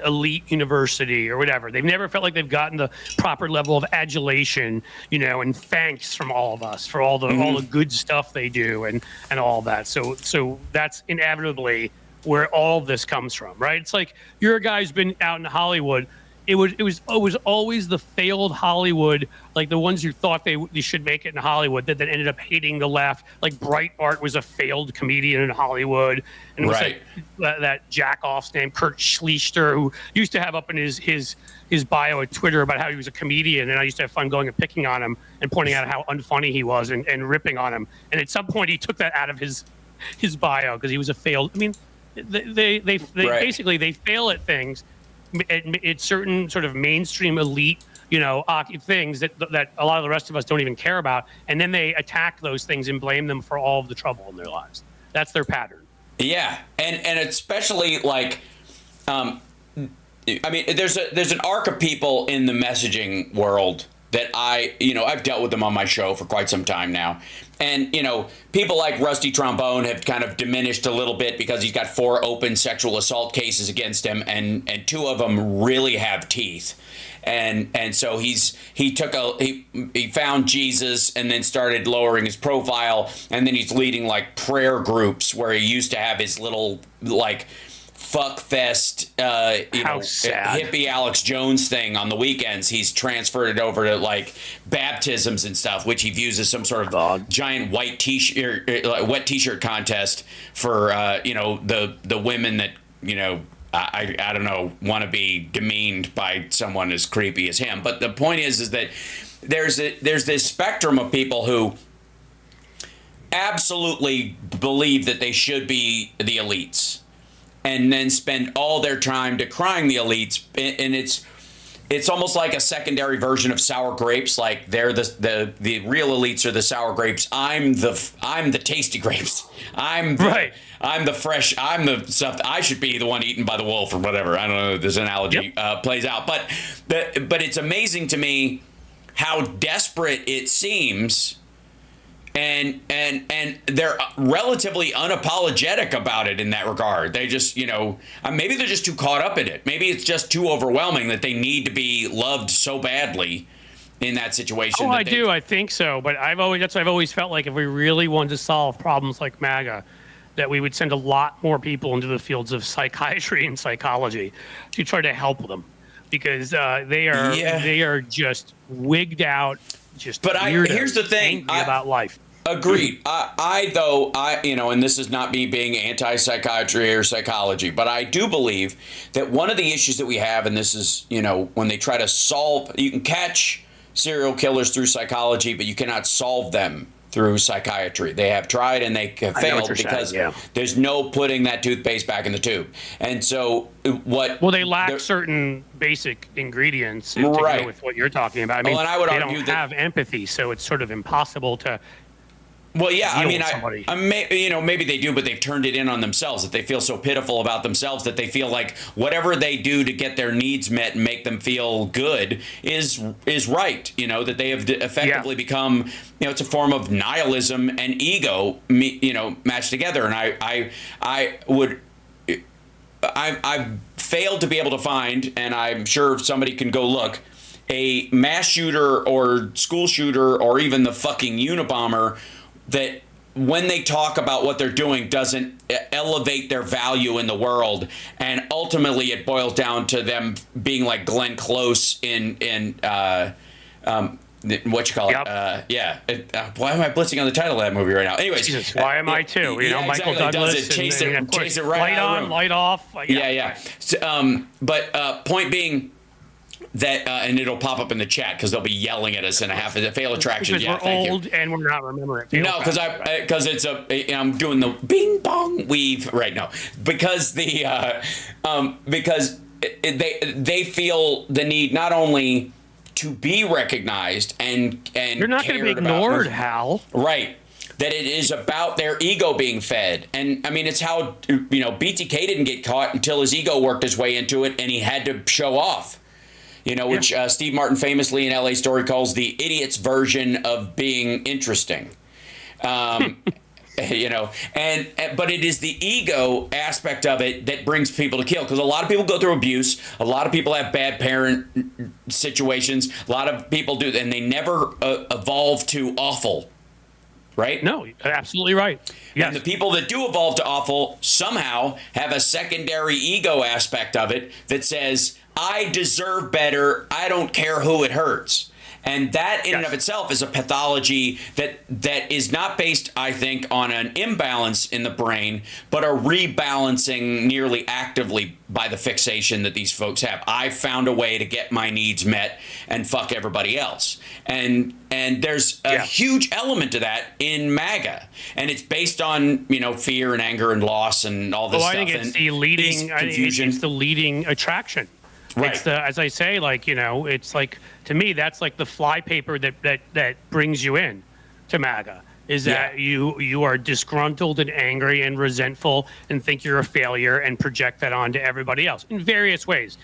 elite university or whatever, they've never felt like they've gotten the proper level of adulation, and thanks from all of us for all the good stuff they do and all that. So that's inevitably where all of this comes from, right? It's like you're a guy who's been out in Hollywood. It was always the failed Hollywood, like the ones who thought they should make it in Hollywood, that then ended up hating the left. Like Breitbart was a failed comedian in Hollywood, and it was like that jack-off's name, Kurt Schlichter, who used to have up in his bio at Twitter about how he was a comedian, and I used to have fun going and picking on him and pointing out how unfunny he was and ripping on him. And at some point, he took that out of his bio because he was a failed. I mean, they basically they fail at things. It's certain sort of mainstream elite, things that a lot of the rest of us don't even care about, and then they attack those things and blame them for all of the trouble in their lives. That's their pattern. Yeah, and especially there's an arc of people in the messaging world that I've dealt with them on my show for quite some time now. And, people like Rusty Trombone have kind of diminished a little bit because he's got 4 open sexual assault cases against him, and 2 of them really have teeth. And so he found Jesus and then started lowering his profile, and then he's leading prayer groups where he used to have his little fuck fest, hippie Alex Jones thing on the weekends. He's transferred it over to baptisms and stuff, which he views as some sort of giant white wet t-shirt contest for the women that I don't know, want to be demeaned by someone as creepy as him. But the point is that there's this spectrum of people who absolutely believe that they should be the elites, and then spend all their time decrying the elites, and it's almost like a secondary version of sour grapes. Like they're the real elites are the sour grapes. I'm the tasty grapes. I'm the fresh. I'm the stuff. I should be the one eaten by the wolf or whatever. I don't know if this analogy plays out, but it's amazing to me how desperate it seems. And they're relatively unapologetic about it in that regard. They just, maybe they're just too caught up in it. Maybe it's just too overwhelming that they need to be loved so badly in that situation. Oh, I think so. But I've always felt like if we really wanted to solve problems like MAGA, that we would send a lot more people into the fields of psychiatry and psychology to try to help them, because they are just wigged out. Here's the thing about life. Agreed. And this is not me being anti-psychiatry or psychology, but I do believe that one of the issues that we have, and this is, when they try to solve, you can catch serial killers through psychology, but you cannot solve them through psychiatry. They have tried and they have failed because there's no putting that toothpaste back in the tube. And so well, they lack certain basic ingredients to go with what you're talking about. I mean, and I would they argue don't have empathy, so it's sort of impossible to. Well, yeah, I mean, maybe they do, but they've turned it in on themselves, that they feel so pitiful about themselves that they feel like whatever they do to get their needs met and make them feel good is right. That they have effectively become, it's a form of nihilism and ego, matched together. And I've failed to be able to find, and I'm sure somebody can go look, a mass shooter or school shooter or even the fucking Unabomber that when they talk about what they're doing doesn't elevate their value in the world, and ultimately it boils down to them being like Glenn Close in what you call it? Why am I blitzing on the title of that movie right now? Anyways, Jesus, why am I too? Michael Douglas does it, chase it right light out of the on, room. light off. So, but point being. That and it'll pop up in the chat because they'll be yelling at us in a half of the fail attraction. Because we're old and we're not remembering. No, because I'm doing the bing bong weave right now because because they feel the need not only to be recognized and you're not going to be ignored, Hal. Right. That it is about their ego being fed. And I mean, it's how, BTK didn't get caught until his ego worked his way into it and he had to show off. Which Steve Martin famously in LA Story calls the idiot's version of being interesting. But it is the ego aspect of it that brings people to kill, because a lot of people go through abuse. A lot of people have bad parent situations. A lot of people do, and they never evolve to awful. Right? No, absolutely right. Yes. And the people that do evolve to awful somehow have a secondary ego aspect of it that says, I deserve better. I don't care who it hurts. And that in and of itself is a pathology that is not based, I think, on an imbalance in the brain, but a rebalancing nearly actively by the fixation that these folks have. I found a way to get my needs met and fuck everybody else. And there's a huge element to that in MAGA. And it's based on, fear and anger and loss and all this stuff. I think it's the leading confusion. It's the leading attraction. Right. It's as I say, it's like, to me, that's like the flypaper that brings you in to MAGA, is that you are disgruntled and angry and resentful and think you're a failure and project that onto everybody else in various ways.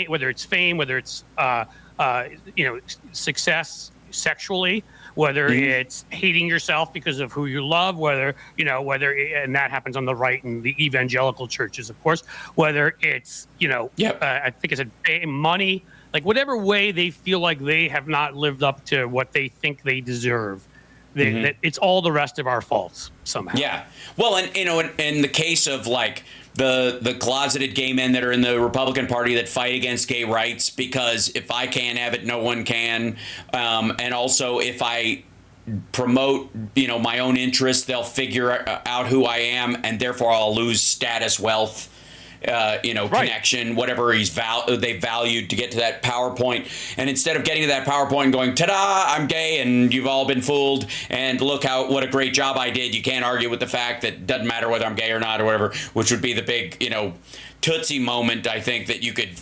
Whether it's fame, whether it's, success sexually, whether it's hating yourself because of who you love, whether and that happens on the right and the evangelical churches, of course, whether it's, I think it's money, like whatever way they feel like they have not lived up to what they think they deserve. That it's all the rest of our faults somehow. Yeah. Well, and, in the case of like, the closeted gay men that are in the Republican Party that fight against gay rights because if I can't have it, no one can. And also if I promote, my own interests, they'll figure out who I am and therefore I'll lose status, wealth, connection, whatever they valued to get to that PowerPoint. And instead of getting to that PowerPoint and going, ta-da, I'm gay and you've all been fooled and look what a great job I did. You can't argue with the fact that it doesn't matter whether I'm gay or not or whatever, which would be the big, Tootsie moment, I think, that you could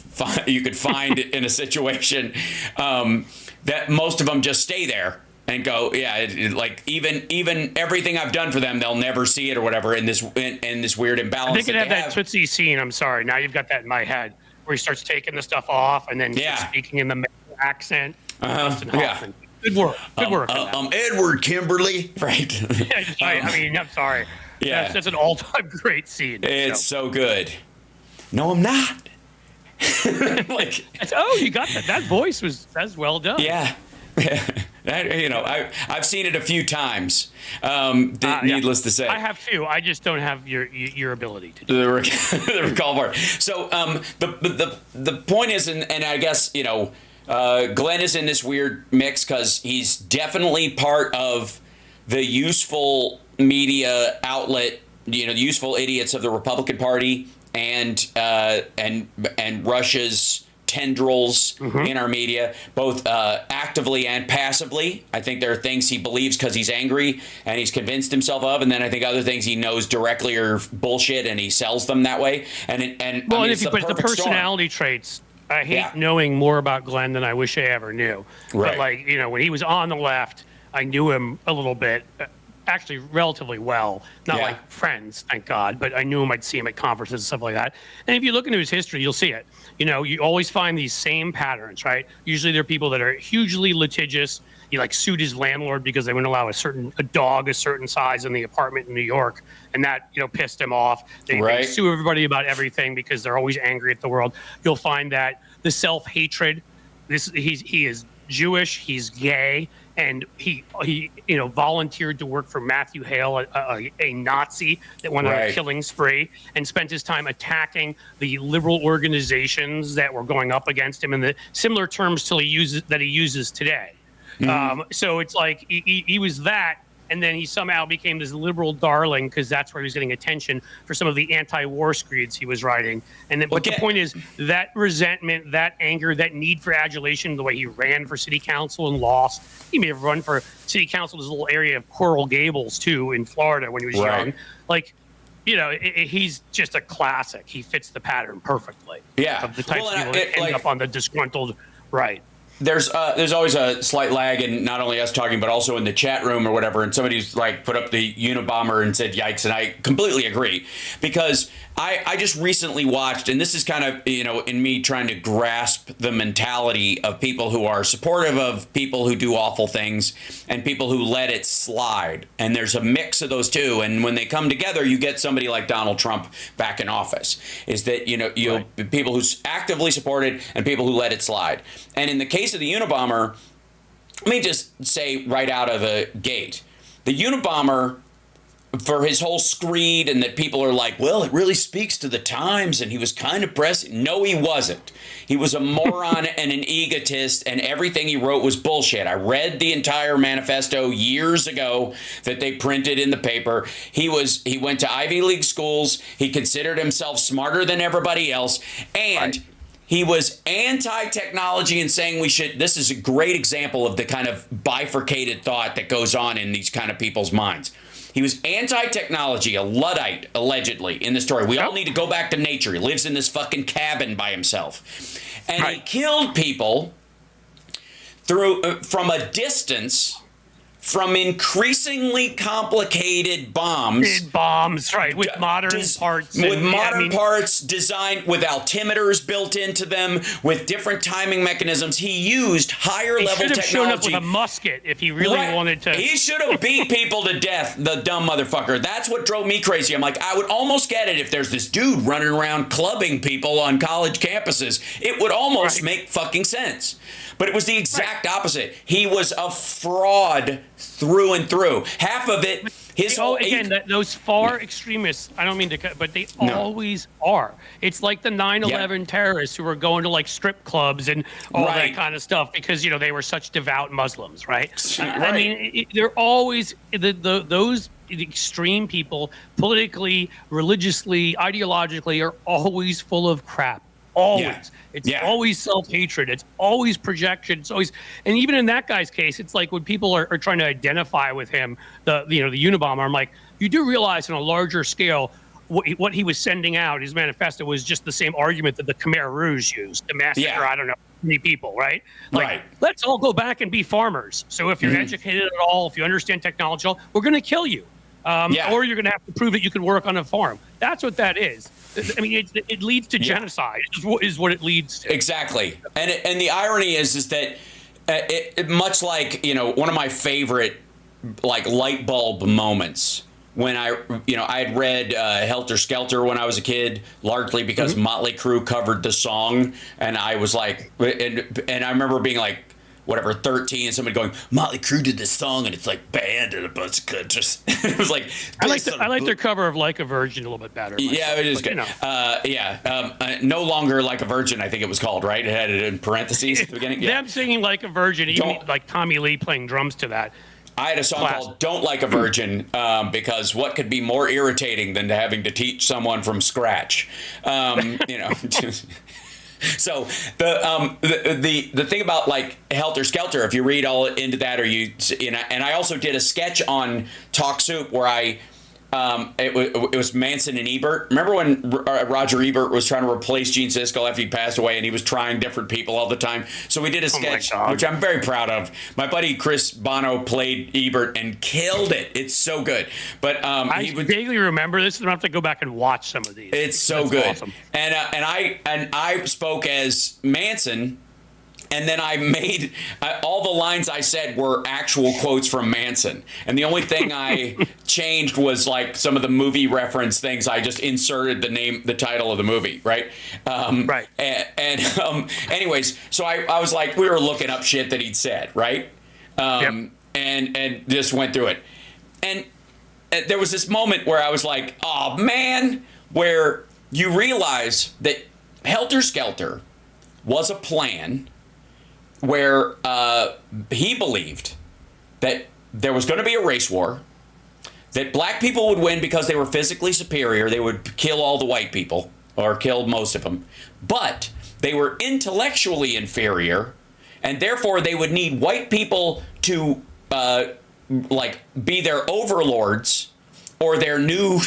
find in a situation that most of them just stay there. And go, even everything I've done for them, they'll never see it or whatever in this weird imbalance. They could have that Tootsie scene. I'm sorry, now you've got that in my head where he starts taking the stuff off and then speaking in the accent. Good work. I'm Edward Kimberly, right? I'm sorry. Yeah, that's an all-time great scene. It's so good. No, I'm not. You got that. That voice that's well done. Yeah. I've seen it a few times. Needless to say, I have too. I just don't have your ability to do the recall part. So the point is, and I guess Glenn is in this weird mix because he's definitely part of the useful media outlet, the useful idiots of the Republican Party and Russia's tendrils in our media, both actively and passively. I think there are things he believes because he's angry and he's convinced himself of, and then I think other things he knows directly are bullshit and he sells them that way. And well, I mean, and if you put the personality traits, I hate knowing more about Glenn than I wish I ever knew. Right. But like, you know, when he was on the left, I knew him a little bit. Actually relatively well, not like friends, thank God, but I knew him. I'd see him at conferences and stuff like that. And if you look into his history, you'll see it. You know, you always find these same patterns, right? Usually they're people that are hugely litigious. He like sued his landlord because they wouldn't allow a dog a certain size in the apartment in New York, and that, you know, pissed him off. They sue everybody about everything because they're always angry at the world. You'll find that the self-hatred. He is Jewish. He's gay. And he you know, volunteered to work for Matthew Hale, a Nazi that went on a killing spree, and spent his time attacking the liberal organizations that were going up against him in the similar terms he uses today. So it's like he was that, and then he somehow became this liberal darling because that's where he was getting attention for some of the anti-war screeds he was writing. And then, but the point is that resentment, that anger, that need for adulation, the way he ran for city council and lost. He may have run for city council in this little area of Coral Gables too in Florida when he was young. Like, you know, he's just a classic. He fits the pattern perfectly. Yeah, of the types of people that end up on the disgruntled right. There's always a slight lag in not only us talking, but also in the chat room or whatever. And somebody's like put up the Unabomber and said, yikes. And I completely agree, because I just recently watched, and this is kind of, you know, in me trying to grasp the mentality of people who are supportive of people who do awful things and people who let it slide. And there's a mix of those two. And when they come together, you get somebody like Donald Trump back in office. Is that, you know, people who actively support it and people who let it slide. And in the case of the Unabomber, let me just say right out of the gate, the Unabomber, for his whole screed, and that people are like, well, it really speaks to the times, and he was kind of pressing. No, he wasn't. He was a moron and an egotist, and everything he wrote was bullshit. I read the entire manifesto years ago that they printed in the paper. He went to Ivy League schools. He considered himself smarter than everybody else, and he was anti-technology and saying we should. This is a great example of the kind of bifurcated thought that goes on in these kind of people's minds. He was anti-technology, a Luddite, allegedly, in the story. We all need to go back to nature. He lives in this fucking cabin by himself. And he killed people from a distance, from increasingly complicated bombs. With modern parts. With modern parts designed with altimeters built into them, with different timing mechanisms. He used higher level technology. He should have shown up with a musket if he really wanted to. He should have beat people to death, the dumb motherfucker. That's what drove me crazy. I'm like, I would almost get it if there's this dude running around clubbing people on college campuses. It would almost make fucking sense. But it was the exact opposite. He was a fraud through and through. Half of it, those far extremists, I don't mean to cut, but they always are. It's like the 9/11 terrorists who were going to like strip clubs and all that kind of stuff because, you know, they were such devout Muslims, right? I mean, they're always those extreme people, politically, religiously, ideologically, are always full of crap. Always. It's always self-hatred. It's always projection. It's always, and even in that guy's case, it's like when people are trying to identify with him, the Unabomber, I'm like, you do realize on a larger scale, what he was sending out, his manifesto was just the same argument that the Khmer Rouge used to massacre, I don't know, many people, right? Like, let's all go back and be farmers. So if you're educated at all, if you understand technology, we're going to kill you. Or you're going to have to prove that you can work on a farm. That's what that is. I mean, it leads to genocide. Is what it leads to. Exactly. And the irony is that it much like, you know, one of my favorite like light bulb moments when I had read Helter Skelter when I was a kid, largely because Motley Crue covered the song, and I was like, and I remember being like, whatever, 13, and somebody going, Motley Crue did this song, and it's like banned in a bunch of countries. It was like, I like their cover of Like a Virgin a little bit better. Yeah, it is good. You know. No Longer Like a Virgin, I think it was called, right? It had it in parentheses at the beginning. Yeah. Them singing Like a Virgin, even like Tommy Lee playing drums to that. I had a song called Don't Like a Virgin, because what could be more irritating than having to teach someone from scratch? You know. So the thing about like Helter Skelter, if you read all into that, or and I also did a sketch on Talk Soup where it was Manson and Ebert. Remember when Roger Ebert was trying to replace Gene Siskel after he passed away, and he was trying different people all the time? So we did a sketch, which I'm very proud of. My buddy Chris Bono played Ebert and killed it. It's so good. But I vaguely remember this, and I have to go back and watch some of these. It's so good. Awesome. And I spoke as Manson. And then I made all the lines I said were actual quotes from Manson. And the only thing I changed was like some of the movie reference things. I just inserted the title of the movie, right? Right. Anyways, so I was like, we were looking up shit that he'd said, right? Yep. And just went through it. And there was this moment where I was like, oh, man, where you realize that Helter Skelter was a plan where he believed that there was going to be a race war, that black people would win because they were physically superior. They would kill all the white people, or kill most of them. But they were intellectually inferior, and therefore they would need white people to be their overlords, or their new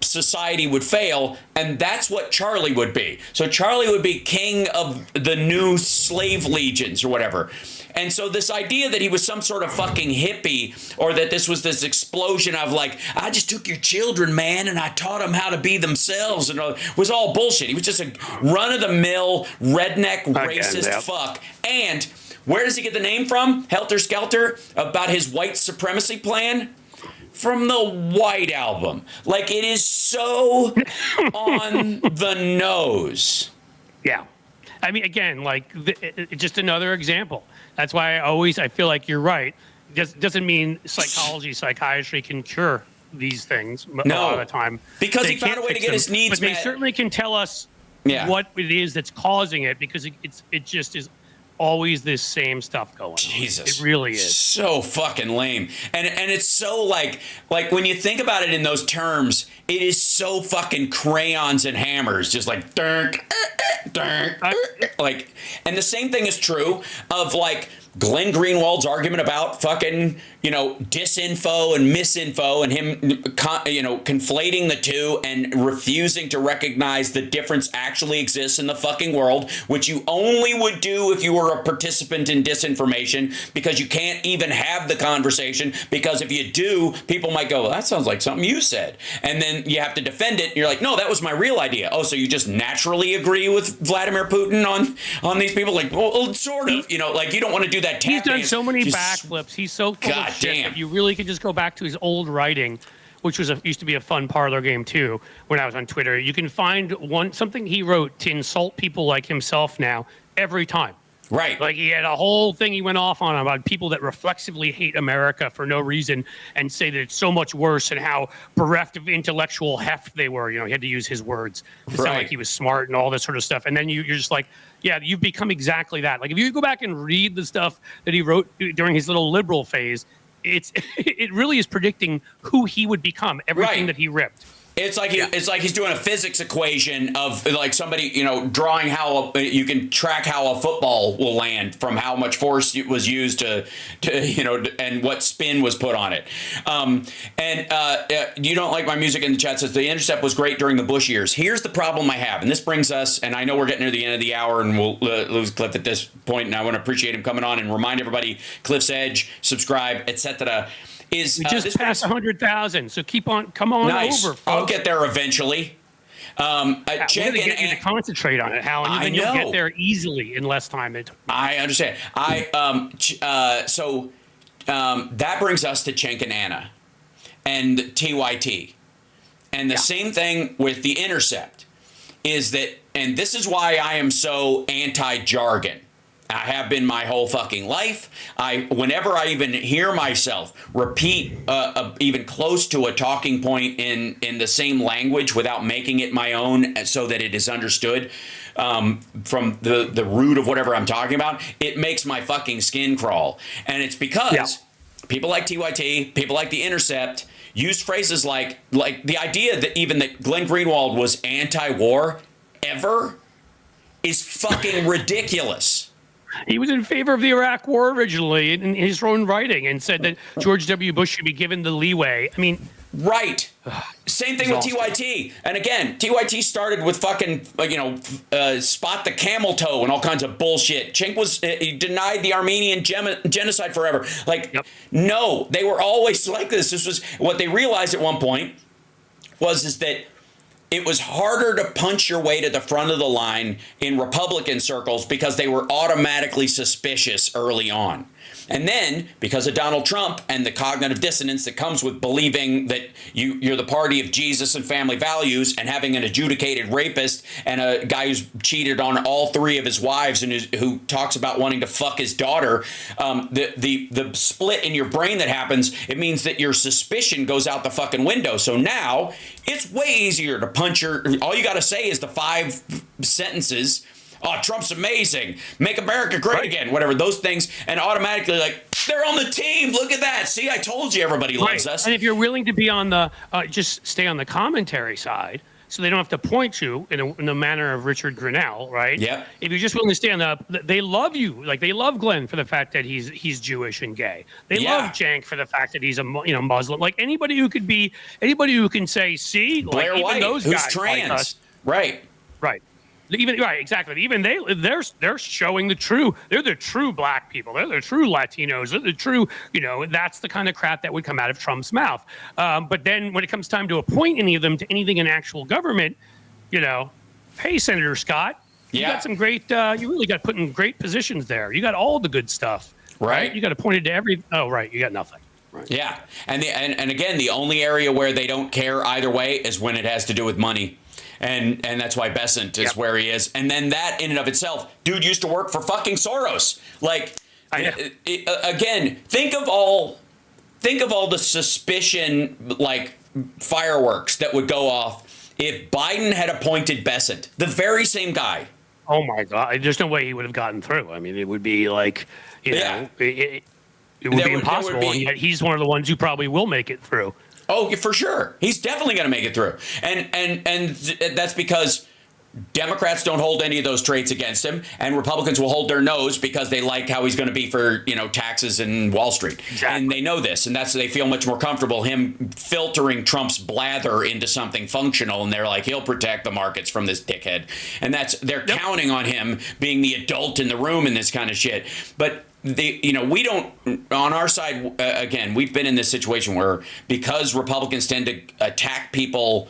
society would fail, and that's what Charlie would be. So Charlie would be king of the new slave legions or whatever. And so this idea that he was some sort of fucking hippie, or that this was this explosion of like, I just took your children, man, and I taught them how to be themselves, and was all bullshit. He was just a run-of-the-mill, redneck, racist fuck. And where does he get the name from? Helter Skelter, about his white supremacy plan? From the White Album. Like, it is so on the nose. Yeah. I mean, again, like, just another example. That's why I feel like you're right. Doesn't mean psychiatry can cure these things a lot of the time. Because he found a way to get his needs met. But they certainly can tell us what it is that's causing it, because it just is always this same stuff going on. Jesus. It really is. So fucking lame. And it's so like when you think about it in those terms, it is so fucking crayons and hammers, just like like, and the same thing is true of like Glenn Greenwald's argument about fucking, disinfo and misinfo, and him, conflating the two and refusing to recognize the difference actually exists in the fucking world, which you only would do if you were a participant in disinformation, because you can't even have the conversation, because if you do, people might go, well, that sounds like something you said. And then you have to defend it. And you're like, no, that was my real idea. Oh, so you just naturally agree with Vladimir Putin on these people? Like, well, sort of, like you don't want to do that. He's done so many backflips. He's so full of shit that you really could just go back to his old writing, which used to be a fun parlor game too. When I was on Twitter, you can find something he wrote to insult people like himself now every time. Right. Like, he had a whole thing he went off on about people that reflexively hate America for no reason, and say that it's so much worse, and how bereft of intellectual heft they were. He had to use his words to sound like he was smart and all this sort of stuff. And then you're just like, yeah, you've become exactly that. Like, if you go back and read the stuff that he wrote during his little liberal phase, it really is predicting who he would become, everything that he ripped. It's like he's doing a physics equation of like somebody, drawing how you can track how a football will land from how much force was used to and what spin was put on it. You don't like my music in the chat says The Intercept was great during the Bush years. Here's the problem I have, and this brings us, and I know we're getting near the end of the hour, and we'll lose Cliff at this point, and I want to appreciate him coming on and remind everybody, Cliff's Edge, subscribe, etc. We just passed 100,000, so come on over, folks. I'll get there eventually. I'm going to get you to concentrate on it, Hal, and then you'll get there easily in less time. I understand. That brings us to Cenk and Anna and TYT. And the same thing with The Intercept is that, and this is why I am so anti-jargon. I have been my whole fucking life. Whenever I even hear myself repeat even close to a talking point in the same language without making it my own so that it is understood from the root of whatever I'm talking about, it makes my fucking skin crawl. And it's because people like TYT, people like The Intercept, use phrases like the idea that even that Glenn Greenwald was anti-war ever is fucking ridiculous. He was in favor of the Iraq War originally in his own writing and said that George W. Bush should be given the leeway. I mean, right. Same thing with TYT. And again, TYT started with fucking, spot the camel toe and all kinds of bullshit. Cenk was, he denied the Armenian genocide forever. No, they were always like this. This was what they realized at one point is that it was harder to punch your way to the front of the line in Republican circles because they were automatically suspicious early on. And then, because of Donald Trump and the cognitive dissonance that comes with believing that you're the party of Jesus and family values and having an adjudicated rapist and a guy who's cheated on all three of his wives and who talks about wanting to fuck his daughter, the split in your brain that happens, it means that your suspicion goes out the fucking window. So now it's way easier to punch all you got to say is the 5 sentences. Oh, Trump's amazing. Make America great again. Whatever, those things. And automatically, they're on the team. Look at that. See, I told you everybody loves us. And if you're willing to be on the, just stay on the commentary side, so they don't have to point you in the manner of Richard Grinnell, right? Yeah. If you're just willing to stay on they love you. Like, they love Glenn for the fact that he's Jewish and gay. They love Cenk for the fact that he's a Muslim. Like, anybody who can say, see, Blair like, White, even those who's guys trans. like us, Right. Exactly. Even they're showing they're the true black people. They're the true Latinos. They're the true, that's the kind of crap that would come out of Trump's mouth. But then when it comes time to appoint any of them to anything in actual government, hey, Senator Scott, you got some great, you really got put in great positions there. You got all the good stuff, right? You got appointed to you got nothing. Right. Yeah. And again, the only area where they don't care either way is when it has to do with money. And that's why Besant is where he is. And then that in and of itself, dude used to work for fucking Soros. Again, think of all the suspicion, fireworks that would go off if Biden had appointed Besant, the very same guy. Oh my God. There's no way he would have gotten through. I mean, it would be it would be impossible. And yet he's one of the ones who probably will make it through. Oh, for sure. He's definitely going to make it through. And that's because Democrats don't hold any of those traits against him, and Republicans will hold their nose because they like how he's going to be for, taxes and Wall Street. Exactly. And they know this, and they feel much more comfortable him filtering Trump's blather into something functional, and they're like, he'll protect the markets from this dickhead. And they're counting on him being the adult in the room in this kind of shit. But we don't, on our side, again, we've been in this situation where because Republicans tend to attack people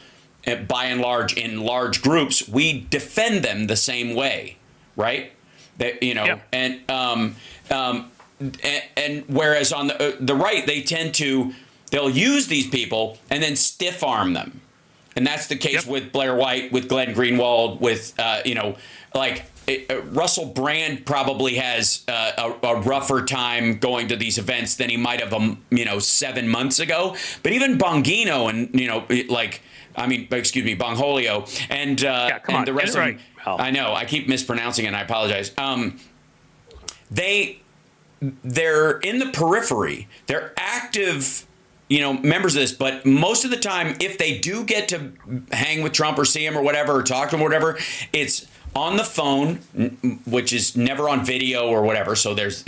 by and large in large groups, we defend them the same way, right? And whereas on the right, they'll use these people and then stiff arm them. And that's the case with Blair White, with Glenn Greenwald, with, Russell Brand probably has a rougher time going to these events than he might have, 7 months ago. But even Bongino and, Bongholio and the rest of them. I know, I keep mispronouncing it and I apologize. They're in the periphery. They're active, members of this, but most of the time, if they do get to hang with Trump or see him or whatever, or talk to him or whatever, it's on the phone, which is never on video or whatever. So there's,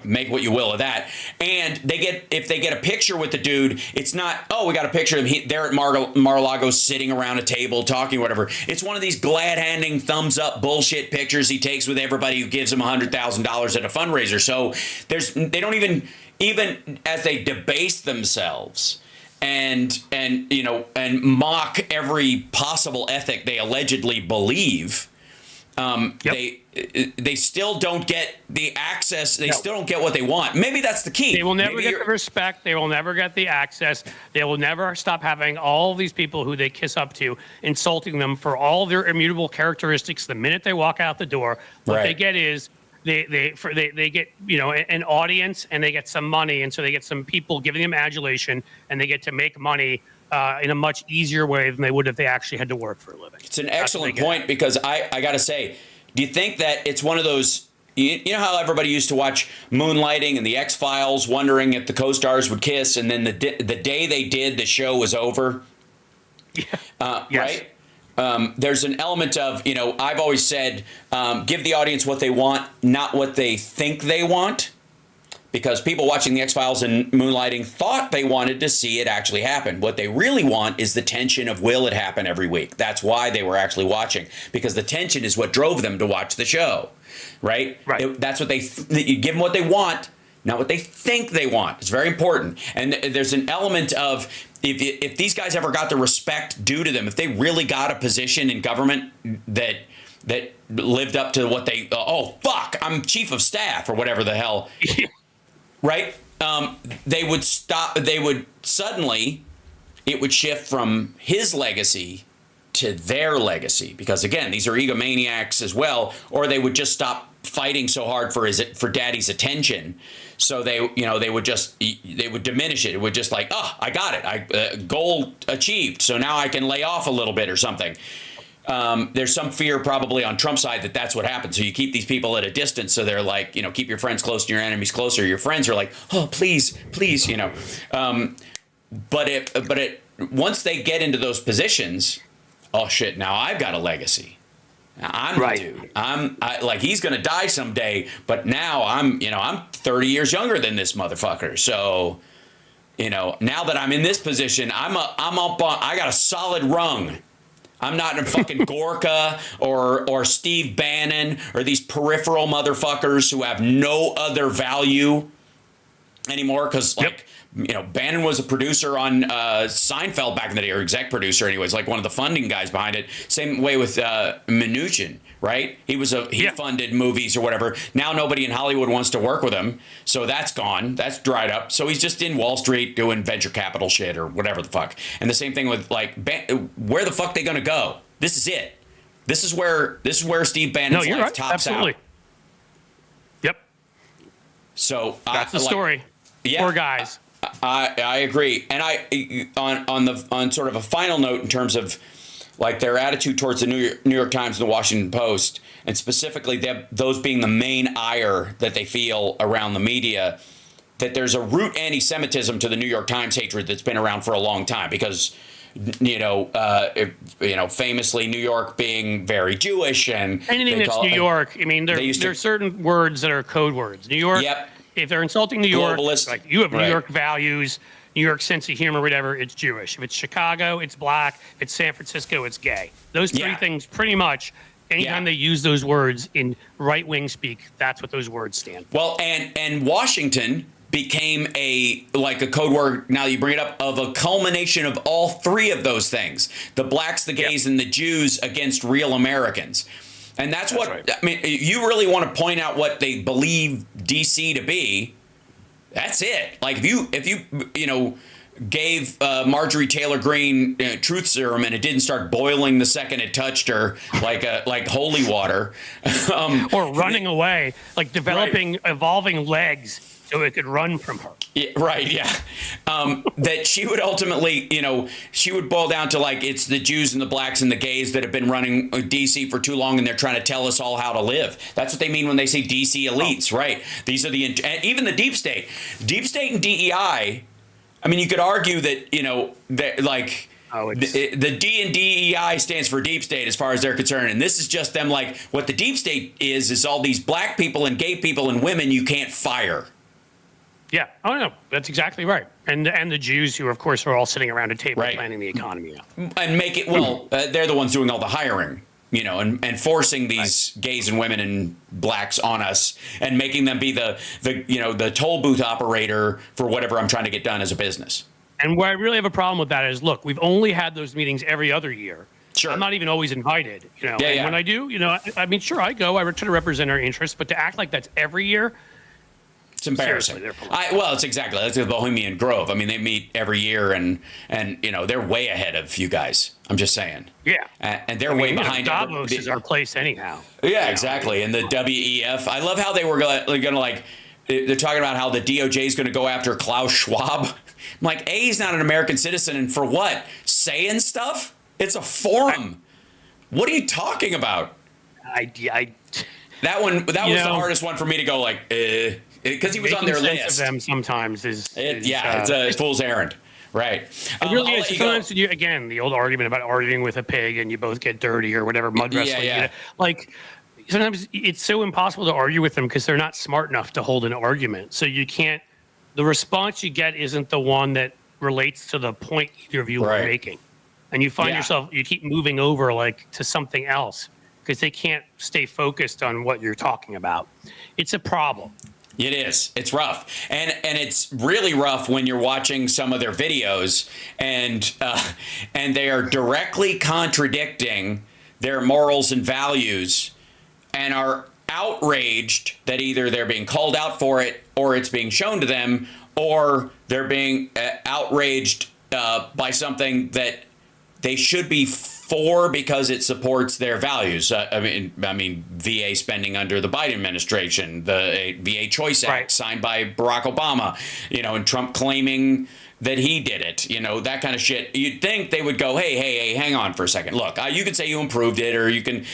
make what you will of that. And if they get a picture with the dude, it's not, we got a picture of him. They're at Mar-a-Lago sitting around a table talking, whatever. It's one of these glad-handing thumbs up bullshit pictures he takes with everybody who gives him $100,000 at a fundraiser. So they don't even as they debase themselves and mock every possible ethic they allegedly believe, they still don't get the access. They still don't get what they want. Maybe that's the key. They will never get the respect. They will never get the access. They will never stop having all these people who they kiss up to, insulting them for all their immutable characteristics the minute they walk out the door. What they get is they get an audience, and they get some money, and so they get some people giving them adulation, and they get to make money in a much easier way than they would if they actually had to work for a living. It's an excellent point, because I got to say, do you think that it's one of those, you know how everybody used to watch Moonlighting and the X-Files, wondering if the co-stars would kiss, and then the day they did, the show was over? Yeah. Right? there's an element of, I've always said, give the audience what they want, not what they think they want. Because people watching The X-Files and Moonlighting thought they wanted to see it actually happen. What they really want is the tension of will it happen every week. That's why they were actually watching. Because the tension is what drove them to watch the show. Right? That's what you give them what they want, not what they think they want. It's very important. And there's an element of, if these guys ever got the respect due to them, if they really got a position in government that lived up to what they, I'm chief of staff or whatever the hell, right? They would suddenly, it would shift from his legacy to their legacy, because again, these are egomaniacs as well, or they would just stop fighting so hard for daddy's attention. So they would diminish it. It would just like, I got it. Goal achieved. So now I can lay off a little bit or something. There's some fear probably on Trump's side that's what happens. So you keep these people at a distance. So they're like, keep your friends close and your enemies closer. Your friends are like, oh, please, but once they get into those positions, oh shit, now I've got a legacy. Now I'm the dude. He's going to die someday, but now I'm 30 years younger than this motherfucker. So, now that I'm in this position, I'm up on, I got a solid rung. I'm not in fucking Gorka or Steve Bannon or these peripheral motherfuckers who have no other value anymore. Because Bannon was a producer on Seinfeld back in the day, or exec producer anyways, like one of the funding guys behind it. Same way with Mnuchin, right? He funded movies or whatever. Now nobody in Hollywood wants to work with him, so that's gone. That's dried up. So he's just in Wall Street doing venture capital shit or whatever the fuck. And the same thing with where the fuck they gonna go? This is it. This is where Steve Bannon's life tops Absolutely. out. Yep. So that's the story. Yeah, poor guys. I agree, and on sort of a final note in terms of like their attitude towards the New York Times and the Washington Post, and specifically those being the main ire that they feel around the media, that there's a root anti-Semitism to the New York Times hatred that's been around for a long time because. Famously New York being very Jewish and anything that's New York. I mean, there's certain words that are code words. New York. Yep. If they're insulting New York, like you have New York values, New York sense of humor, whatever, it's Jewish. If it's Chicago, it's black. If it's San Francisco, it's gay. Those three things, pretty much. Anytime they use those words in right-wing speak, that's what those words stand for. Well, and Washington became a code word, now you bring it up, of a culmination of all three of those things. The blacks, the gays, and the Jews against real Americans. And that's what, right. I mean, you really want to point out what they believe DC to be, that's it. Like if you gave Marjorie Taylor Greene truth serum and it didn't start boiling the second it touched her like holy water. Or running away, like developing, evolving legs so it could run from her. Yeah, right, yeah. That she would ultimately, she would boil down to like, it's the Jews and the blacks and the gays that have been running DC for too long and they're trying to tell us all how to live. That's what they mean when they say DC elites, right? These are even the deep state. Deep state and DEI, I mean, you could argue that, the D in DEI stands for deep state as far as they're concerned. And this is just them like, what the deep state is all these black people and gay people and women you can't fire. Yeah. Oh, no, that's exactly right. And the Jews who, of course, are all sitting around a table planning the economy. And make it, they're the ones doing all the hiring, and forcing these gays and women and blacks on us and making them be the toll booth operator for whatever I'm trying to get done as a business. And where I really have a problem with that is, look, we've only had those meetings every other year. Sure. I'm not even always invited, and when I do, I mean, sure, I go, I try to represent our interests, but to act like that's every year, it's embarrassing. It's exactly. That's the Bohemian Grove. I mean, they meet every year, and they're way ahead of you guys. I'm just saying. Yeah. And they're way behind. Davos is our place anyhow. Yeah, exactly. And the WEF. I love how they were going to they're talking about how the DOJ is going to go after Klaus Schwab. I'm like, he's not an American citizen, and for what? Saying stuff? It's a forum. What are you talking about? That was the hardest one for me to go like, because he was on their list. Of them sometimes is it's a fool's errand, Right. It really I'll is. let you go. Sometimes again, the old argument about arguing with a pig and you both get dirty or whatever, mud wrestling. Yeah. You know, like sometimes it's so impossible to argue with them because they're not smart enough to hold an argument. So you can't. The response you get isn't the one that relates to the point either of you are making, and you find yourself you keep moving over like to something else because they can't stay focused on what you're talking about. It's a problem. It is. It's rough, and it's really rough when you're watching some of their videos, and they are directly contradicting their morals and values, and are outraged that either they're being called out for it, or it's being shown to them, or they're being outraged by something that they should be for because it supports their values. I mean, VA spending under the Biden administration, the VA Choice Act signed by Barack Obama, and Trump claiming that he did it, that kind of shit. You'd think they would go, hey, hang on for a second. Look, you could say you improved it, or you can,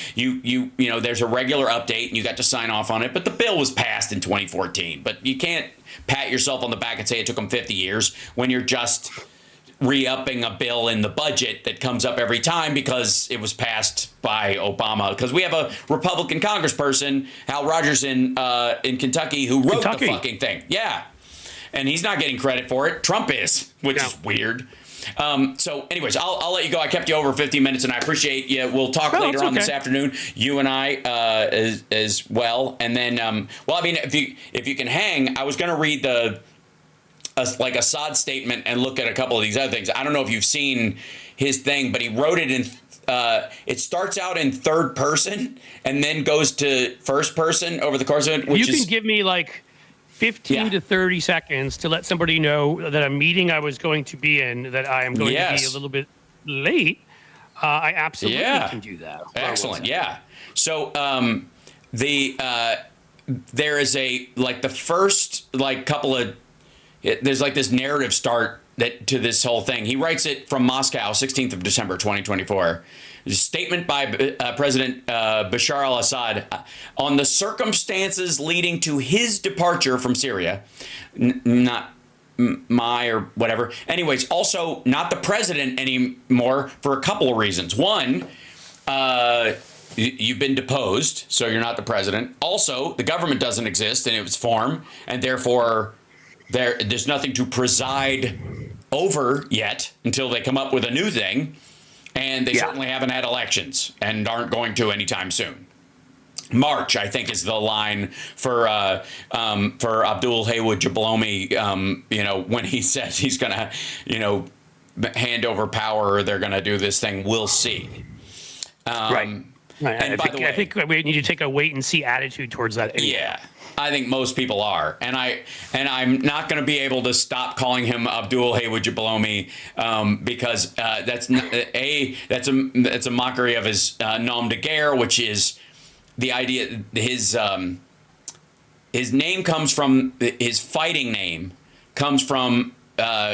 there's a regular update and you got to sign off on it, but the bill was passed in 2014. But you can't pat yourself on the back and say it took them 50 years when you're just re-upping a bill in the budget that comes up every time because it was passed by Obama. Because we have a Republican congressperson, Hal Rogers in Kentucky, who wrote the fucking thing. Yeah. And he's not getting credit for it. Trump is, which is weird. So anyways, I'll let you go. I kept you over 15 minutes, and I appreciate you. We'll talk later on this afternoon, you and I as well. And then, if you can hang, I was going to read Assad statement and look at a couple of these other things. I don't know if you've seen his thing, but he wrote it in, it starts out in third person and then goes to first person over the course of it. You can give me 15 to 30 seconds to let somebody know that a meeting I was going to be in, that I am going to be a little bit late. I absolutely can do that. Excellent. Yeah. So there is the first couple of, there's this narrative start to this whole thing. He writes it from Moscow, 16th of December, 2024. Statement by President Bashar al-Assad on the circumstances leading to his departure from Syria. Not my or whatever. Anyways, also not the president anymore for a couple of reasons. One, you've been deposed, so you're not the president. Also, the government doesn't exist in its form, and therefore there's nothing to preside over yet until they come up with a new thing. And they certainly haven't had elections and aren't going to anytime soon. March, I think, is the line for Abdul Haywood Jablomi, when he says he's going to, hand over power, or they're going to do this thing. We'll see. And I think we need to take a wait and see attitude towards that. Anyway. Yeah. I think most people are, and I'm not going to be able to stop calling him Abdul Haywood Jablomi because that's a mockery of his nom de guerre, which is the idea. His name comes from his fighting name comes from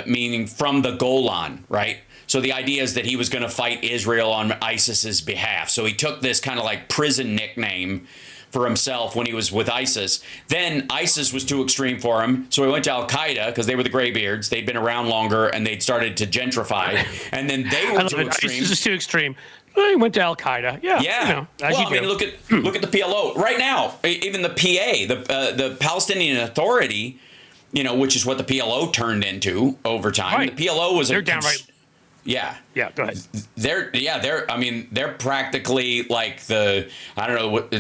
meaning from the Golan, right? So the idea is that he was going to fight Israel on ISIS's behalf. So he took this kind of prison nickname for himself when he was with ISIS. Then ISIS was too extreme for him, so he went to Al-Qaeda because they were the graybeards. They'd been around longer and they'd started to gentrify. And then they were too extreme. ISIS is too extreme. He went to Al-Qaeda. Yeah. Look at the PLO right now. Even the PA, the Palestinian Authority, which is what the PLO turned into over time. Right. The PLO was downright. Yeah. Yeah. Go ahead. They're practically like the, I don't know what,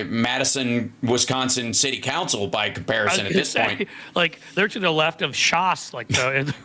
Madison, Wisconsin City Council by comparison at this point. They're to the left of Shas,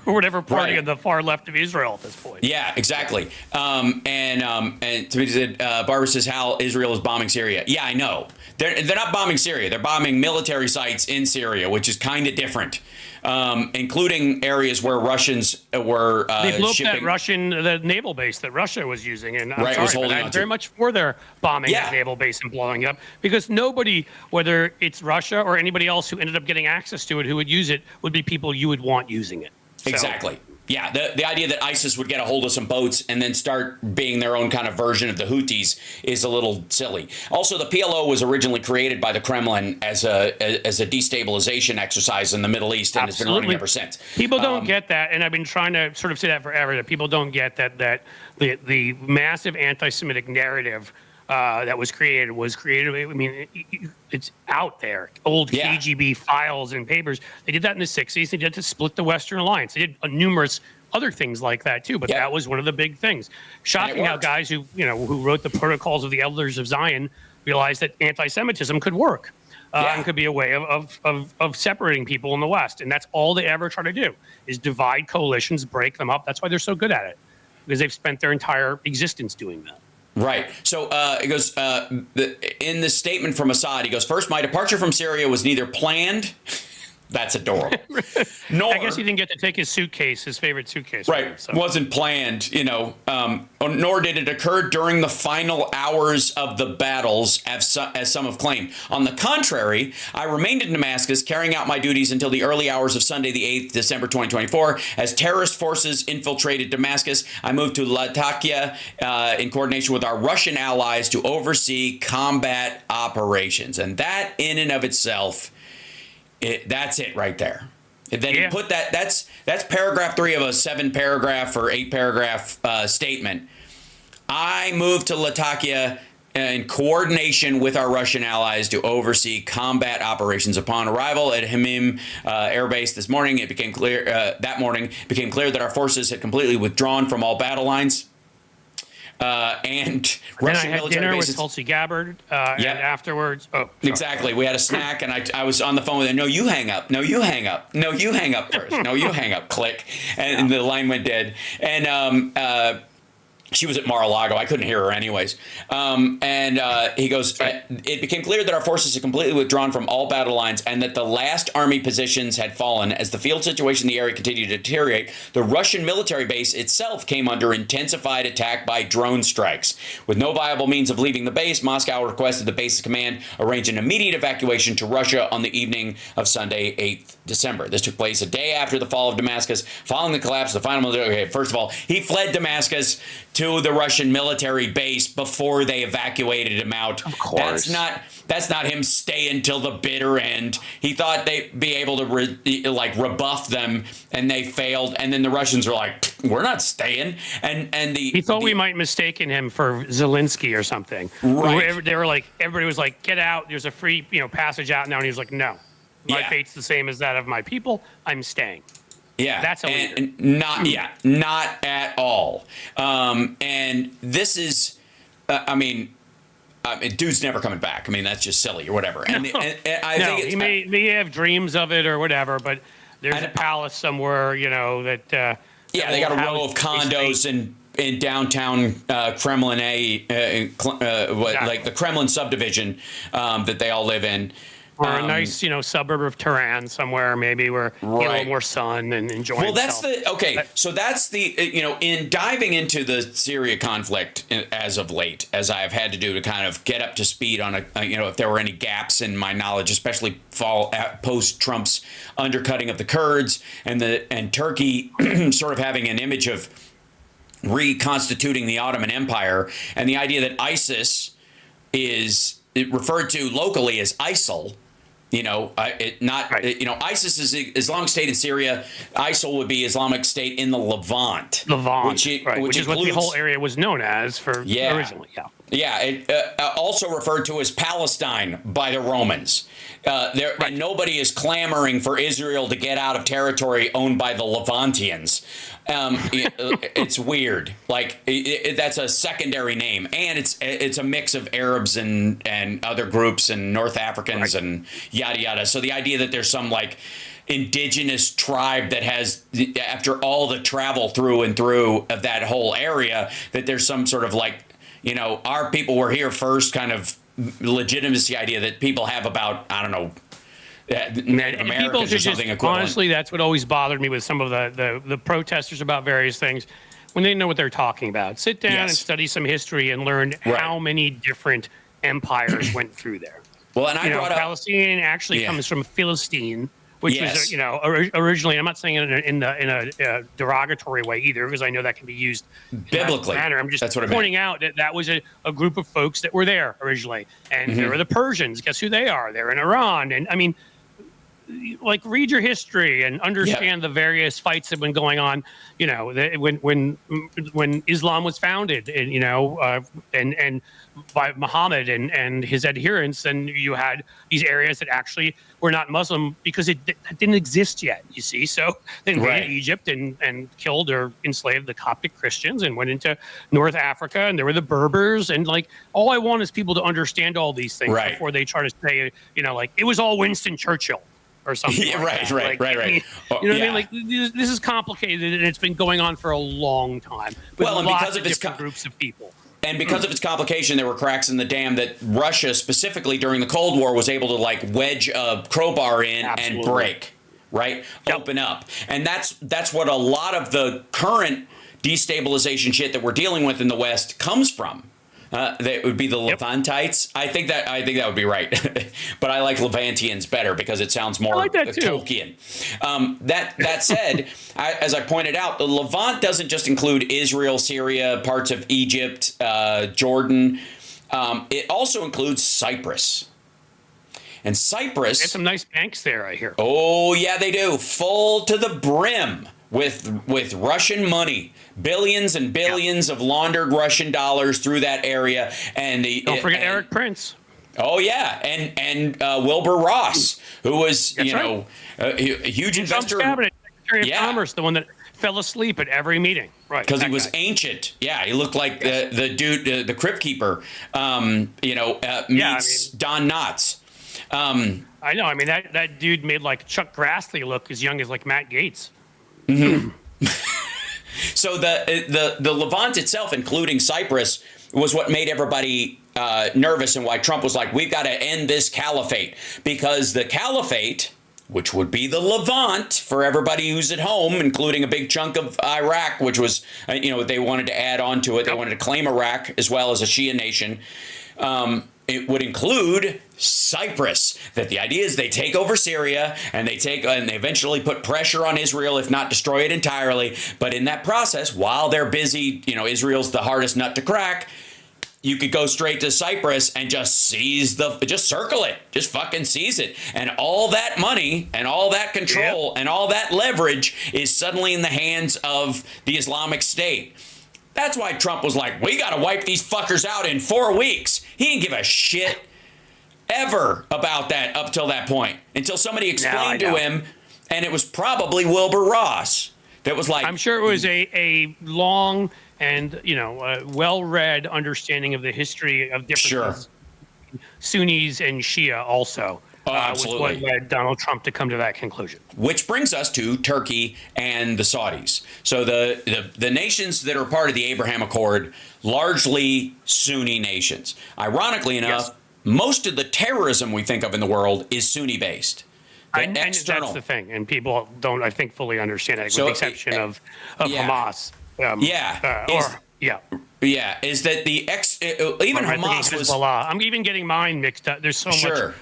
or whatever party on the far left of Israel at this point. Yeah, exactly. And to me, said, Barbara says, Hal, Israel is bombing Syria. Yeah, I know. They're not bombing Syria. They're bombing military sites in Syria, which is kind of different. Including areas where Russians were they blew up shipping. the naval base that Russia was using, and I'm very much for their bombing that naval base and blowing it up, because nobody, whether it's Russia or anybody else who ended up getting access to it, who would use it, would be people you would want using it. So, exactly. Yeah, the idea that ISIS would get a hold of some boats and then start being their own kind of version of the Houthis is a little silly. Also, the PLO was originally created by the Kremlin as a destabilization exercise in the Middle East, and it's been running ever since. People don't get that, and I've been trying to sort of say that forever, that people don't get that the massive anti-Semitic narrative that was created, I mean, it's out there. Old KGB files and papers. They did that in the 60s. They did to split the Western Alliance. They did numerous other things like that, too. But that was one of the big things. Shocking how guys who wrote the Protocols of the Elders of Zion realized that anti-Semitism could work and could be a way of separating people in the West. And that's all they ever try to do, is divide coalitions, break them up. That's why they're so good at it, because they've spent their entire existence doing that. Right. So it goes in the statement from Assad, he goes, first, my departure from Syria was neither planned. That's adorable. Nor, I guess he didn't get to take his suitcase, his favorite suitcase. Right. So. Wasn't planned, nor did it occur during the final hours of the battles, as some have claimed. On the contrary, I remained in Damascus, carrying out my duties until the early hours of Sunday, the 8th, December 2024. As terrorist forces infiltrated Damascus, I moved to Latakia in coordination with our Russian allies to oversee combat operations. And that in and of itself, that's it right there. And then you put that's paragraph 3 of a 7-paragraph or 8-paragraph statement. I moved to Latakia in coordination with our Russian allies to oversee combat operations. Upon arrival at Hamim Air Base this morning, it became clear that our forces had completely withdrawn from all battle lines. And Russian then I had dinner bases. with Tulsi Gabbard, and afterwards, exactly. We had a snack, and I was on the phone with her. No, you hang up. No, you hang up. No, you hang up first. No, you hang up. Click, and the line went dead. And she was at Mar-a-Lago. I couldn't hear her anyways. He goes, it became clear that our forces had completely withdrawn from all battle lines and that the last army positions had fallen. As the field situation in the area continued to deteriorate, the Russian military base itself came under intensified attack by drone strikes. With no viable means of leaving the base, Moscow requested the base's command arrange an immediate evacuation to Russia on the evening of Sunday, 8th December. This took place a day after the fall of Damascus, following the collapse of the final military. Okay, first of all, he fled Damascus to the Russian military base before they evacuated him out. Of course. That's not him staying till the bitter end. He thought they'd be able to rebuff them, and they failed. And then the Russians were like, "We're not staying." He thought we might mistaken him for Zelensky or something. Right. They were like, everybody was like, "Get out! There's a free passage out now." And he was like, "No, my fate's the same as that of my people. I'm staying." Yeah, that's a leader. Not at all. And this is, dude's never coming back. I mean, that's just silly or whatever. And I think he may have dreams of it or whatever, but there's a palace somewhere, that. They got a row of condos in downtown Kremlin, like the Kremlin subdivision that they all live in. Or a nice, suburb of Tehran somewhere, maybe where you get a little more sun and enjoy. Well, that's in diving into the Syria conflict as of late, as I have had to do to kind of get up to speed on if there were any gaps in my knowledge, especially post Trump's undercutting of the Kurds and Turkey sort of having an image of reconstituting the Ottoman Empire, and the idea that ISIS is referred to locally as ISIL. ISIS is Islamic State in Syria. ISIL would be Islamic State in the Levant. Which is what the whole area was known as originally. It also referred to as Palestine by the Romans. And nobody is clamoring for Israel to get out of territory owned by the Levantians. It's weird. That's a secondary name, and it's a mix of Arabs and other groups and North Africans and yada yada. So the idea that there's some indigenous tribe that has, after all the travel through and through of that whole area, that there's some sort of our people were here first kind of legitimacy idea that people have about, I don't know, Native Americans or something equivalent. Honestly, that's what always bothered me with some of the protesters about various things, when they know what they're talking about. Sit down and study some history and learn how many different empires went through there. Well, and I brought up Palestinian actually comes from Philistine, which Yes. was, originally, I'm not saying it in a derogatory way either, because I know that can be used biblically. in that manner. I'm just That's what I pointing out that was a group of folks that were there originally. And there were the Persians. Guess who they are? They're in Iran. And I mean, like, read your history and understand the various fights that have been going on. When Islam was founded, and by Muhammad and his adherents, and you had these areas that actually were not Muslim because it didn't exist yet. You see, so they invaded Egypt and killed or enslaved the Coptic Christians and went into North Africa, and there were the Berbers, and like, all I want is people to understand all these things before they try to say, like, it was all Winston Churchill or something. Yeah, like right. I mean, you know what I mean? Like, this is complicated, and it's been going on for a long time. Well, and because of different groups of people. And because of its complication, there were cracks in the dam that Russia, specifically during the Cold War, was able to like wedge a crowbar in and break, right? Open up. And that's what a lot of the current destabilization shit that we're dealing with in the West comes from. That would be the Levantites. I think that would be right, but I like Levantians better because it sounds more Tolkien. That said, as I pointed out, the Levant doesn't just include Israel, Syria, parts of Egypt, Jordan. It also includes Cyprus. And Cyprus, they have some nice banks there, I hear. Oh yeah, they do, full to the brim with Russian money. Billions and billions of laundered Russian dollars through that area, and don't forget Eric Prince. Oh yeah, and Wilbur Ross, who was a huge investor. Trump's cabinet Secretary of Commerce, the one that fell asleep at every meeting, right? Because he was ancient. Yeah, he looked like the dude, the crypt keeper. Meets Don Knotts. I know. I mean, that dude made like Chuck Grassley look as young as like Matt Gaetz. So the Levant itself, including Cyprus, was what made everybody nervous, and why Trump was like, we've got to end this caliphate, because the caliphate, which would be the Levant for everybody who's at home, including a big chunk of Iraq, which was, they wanted to add on to it. They wanted to claim Iraq as well as a Shia nation. It would include Cyprus. That the idea is they take over Syria and they eventually put pressure on Israel, if not destroy it entirely. But in that process, while they're busy, Israel's the hardest nut to crack. You could go straight to Cyprus and just just circle it, just fucking seize it. And all that money and all that control and all that leverage is suddenly in the hands of the Islamic State. That's why Trump was like, we got to wipe these fuckers out in 4 weeks. He didn't give a shit ever about that up till that point, until somebody explained to him, and it was probably Wilbur Ross that was like, I'm sure it was a long and well-read understanding of the history of different Sunnis and Shia also. Absolutely. Was what led Donald Trump to come to that conclusion. Which brings us to Turkey and the Saudis. So the nations that are part of the Abraham Accord, largely Sunni nations. Ironically enough, most of the terrorism we think of in the world is Sunni-based. And that's the thing, and people don't, I think, fully understand it, with the exception of Hamas. Is that even Hamas was... I'm even getting mine mixed up. There's so much...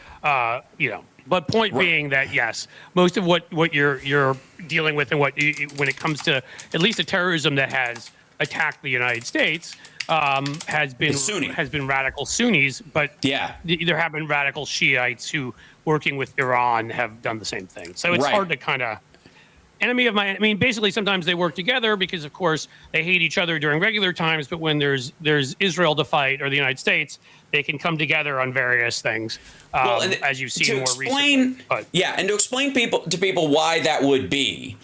But point being that yes, most of what you're dealing with, and when it comes to at least the terrorism that has attacked the United States, has been radical Sunnis, but there have been radical Shiites who, working with Iran, have done the same thing. So it's hard to kind of enemy of my. I mean, basically, sometimes they work together because, of course, they hate each other during regular times. But when there's Israel to fight, or the United States, they can come together on various things, as you've seen more recently. And to explain to people why that would be,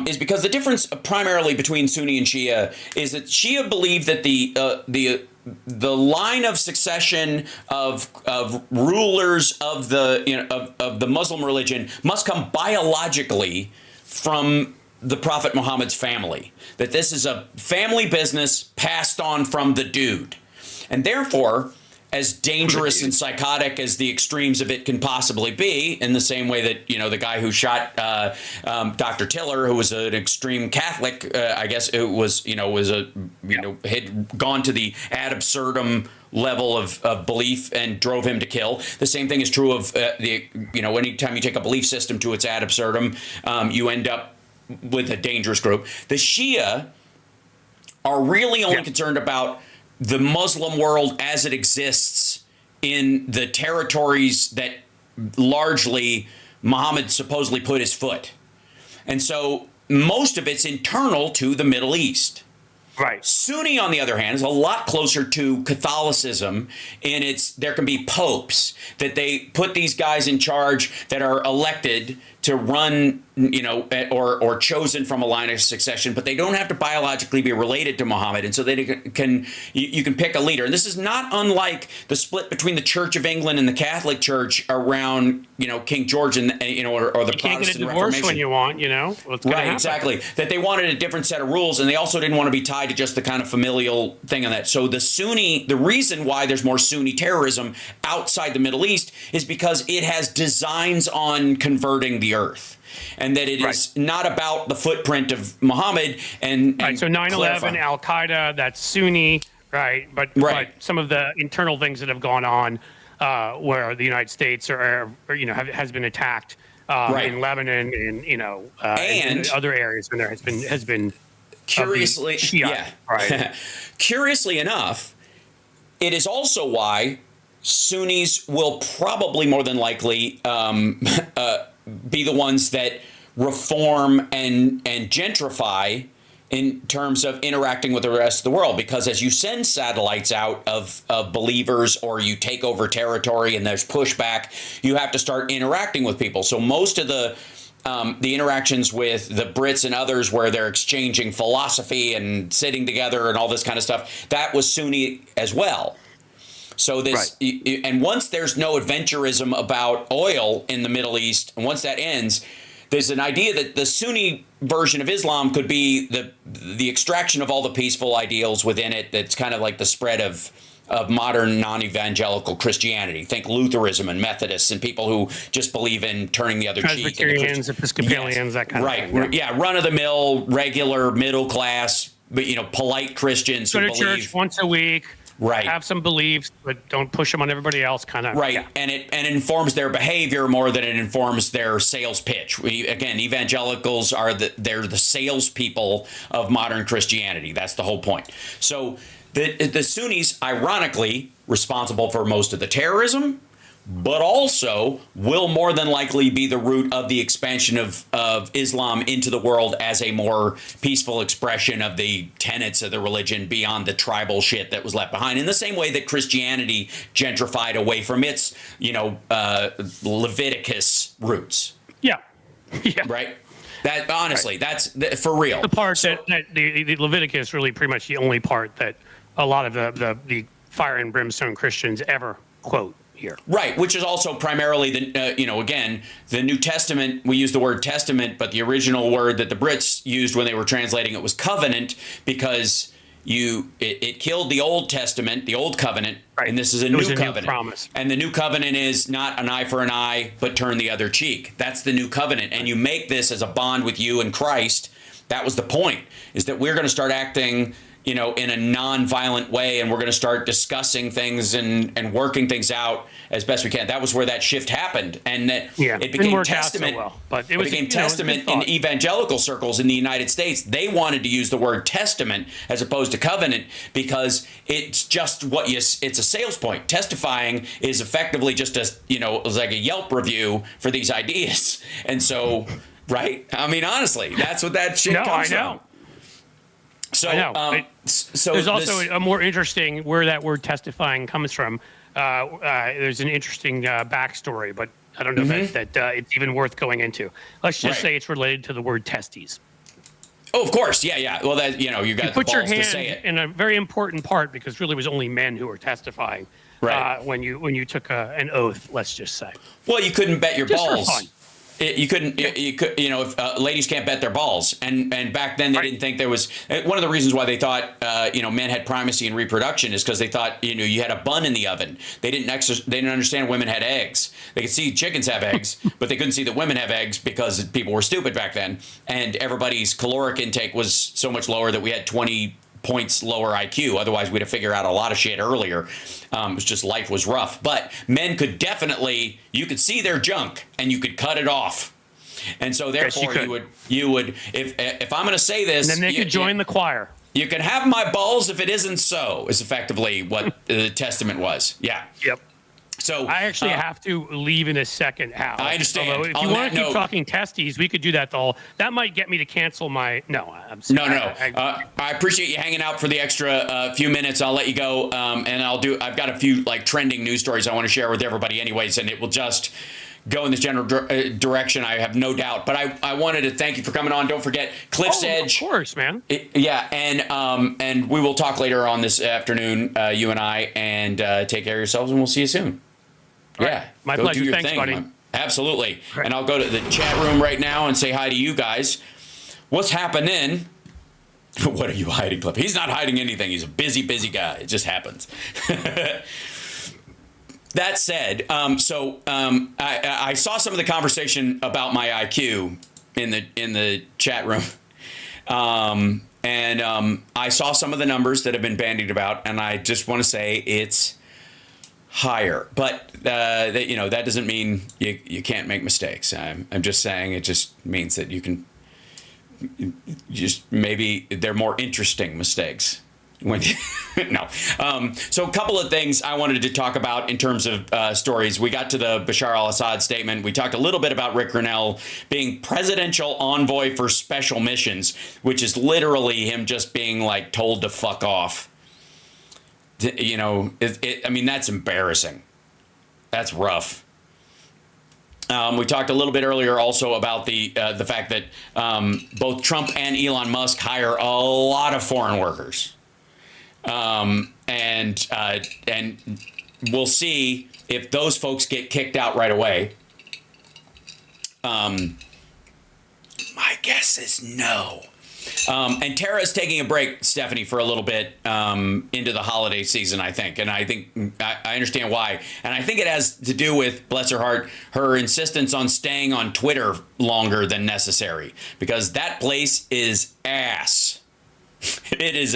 is because the difference primarily between Sunni and Shia is that Shia believe that the line of succession of rulers of the Muslim religion must come biologically from the Prophet Muhammad's family. That this is a family business passed on from the dude, and therefore, as dangerous and psychotic as the extremes of it can possibly be, in the same way that, the guy who shot Dr. Tiller, who was an extreme Catholic, I guess it was, had gone to the ad absurdum level of belief and drove him to kill. The same thing is true of anytime you take a belief system to its ad absurdum, you end up with a dangerous group. The Shia are really only concerned about the Muslim world as it exists in the territories that largely Muhammad supposedly put his foot. And so most of it's internal to the Middle East. Right. Sunni, on the other hand, is a lot closer to Catholicism in there can be popes, that they put these guys in charge that are elected to run, or chosen from a line of succession, but they don't have to biologically be related to Muhammad. And so you can pick a leader. And this is not unlike the split between the Church of England and the Catholic Church around, King George and, or the you Protestant can't get a divorce Reformation. when you want, what's going to happen. Exactly. That they wanted a different set of rules, and they also didn't want to be tied to just the kind of familial thing on that. So the reason why there's more Sunni terrorism outside the Middle East is because it has designs on converting the earth. And that it is not about the footprint of Muhammad and so 9/11, Al-Qaeda, that's Sunni, right? But some of the internal things that have gone on where the United States has been attacked in Lebanon and and other areas when there has been curiously curiously enough, it is also why Sunnis will probably more than likely be the ones that reform and gentrify in terms of interacting with the rest of the world. Because as you send satellites out of believers, or you take over territory and there's pushback, you have to start interacting with people. So most of the interactions with the Brits and others, where they're exchanging philosophy and sitting together and all this kind of stuff, that was Sunni as well. So and once there's no adventurism about oil in the Middle East, and once that ends, there's an idea that the Sunni version of Islam could be the extraction of all the peaceful ideals within it. That's kind of like the spread of modern non-evangelical Christianity. Think Lutheranism and Methodists and people who just believe in turning the other cheek. Presbyterians, Episcopalians, that kind of thing. Yeah, run-of-the-mill, regular, middle-class, but polite Christians who believe. Go to church once a week. Right. Have some beliefs, but don't push them on everybody else, kind of. Right. Yeah. And it informs their behavior more than it informs their sales pitch. Again, evangelicals they're the salespeople of modern Christianity. That's the whole point. So the Sunnis, ironically, responsible for most of the terrorism, but also will more than likely be the root of the expansion of Islam into the world as a more peaceful expression of the tenets of the religion beyond the tribal shit that was left behind. In the same way that Christianity gentrified away from its, Leviticus roots. Yeah. Yeah. Right? That honestly, that's for real. The part that the Leviticus really pretty much the only part that a lot of the fire and brimstone Christians ever quote here. Right, which is also primarily again, the New Testament. We use the word testament, but the original word that the Brits used when they were translating it was covenant, because it killed the Old Testament, the Old Covenant, and this is a new covenant. New promise. And the new covenant is not an eye for an eye, but turn the other cheek. That's the new covenant, and you make this as a bond with you and Christ. That was the point, is that we're going to start acting in a non-violent way, and we're going to start discussing things and working things out as best we can. That was where that shift happened, and that it became testament. But it became testament in evangelical circles in the United States. They wanted to use the word testament as opposed to covenant, because it's just it's a sales point. Testifying is effectively just it's like a Yelp review for these ideas, and so right. I mean, honestly, that's what that shit comes from. So, I know. There's also a more interesting where that word testifying comes from. There's an interesting backstory, but I don't know that it's even worth going into. Let's just say it's related to the word testes. Oh, of course. Yeah. Well, that you got the balls to say it. In a very important part, because really it was only men who were testifying. Right. When you took an oath, let's just say. Well, you couldn't bet your just balls. For fun. You couldn't, if ladies can't bet their balls. And back then they didn't think there was, one of the reasons why they thought, men had primacy in reproduction is because they thought, you had a bun in the oven. They didn't understand women had eggs. They could see chickens have eggs, but they couldn't see that women have eggs because people were stupid back then. And everybody's caloric intake was so much lower that we had 20 points lower IQ. Otherwise, we'd have figured out a lot of shit earlier. It was just life was rough. But men could definitely, you could see their junk and you could cut it off. And so therefore you would if I'm going to say this, and then they could join the choir. You can have my balls if it isn't so, is effectively what the testament was. Yeah. Yep. So I actually have to leave in a second, Hal. I understand. Although if you want to keep talking testes, we could do that all. That might get me to cancel my. No, I'm sorry. No. I appreciate you hanging out for the extra few minutes. I'll let you go, and I've got a few like trending news stories I want to share with everybody, anyways, and it will just go in this general direction, I have no doubt. But I wanted to thank you for coming on. Don't forget Cliff's Edge. Of course, man. And we will talk later on this afternoon, you and I, and take care of yourselves, and we'll see you soon. All right. My pleasure. Thanks, buddy. Absolutely. Right. And I'll go to the chat room right now and say hi to you guys. What's happening? What are you hiding, Cliff? He's not hiding anything. He's a busy guy. It just happens. That said, I saw some of the conversation about my IQ in the chat room, and I saw some of the numbers that have been bandied about, and I just want to say it's higher. But that doesn't mean you can't make mistakes. I'm just saying it just means that you can just maybe they're more interesting mistakes. No. So a couple of things I wanted to talk about in terms of stories. We got to the Bashar al-Assad statement. We talked a little bit about Rick Grinnell being presidential envoy for special missions, which is literally him just being like told to fuck off. I mean, that's embarrassing. That's rough. We talked a little bit earlier also about the fact that both Trump and Elon Musk hire a lot of foreign workers. And we'll see if those folks get kicked out right away. My guess is no. And Tara's taking a break, Stephanie, for a little bit into the holiday season, I think. And I think I understand why. And I think it has to do with, bless her heart, her insistence on staying on Twitter longer than necessary, because that place is ass. It is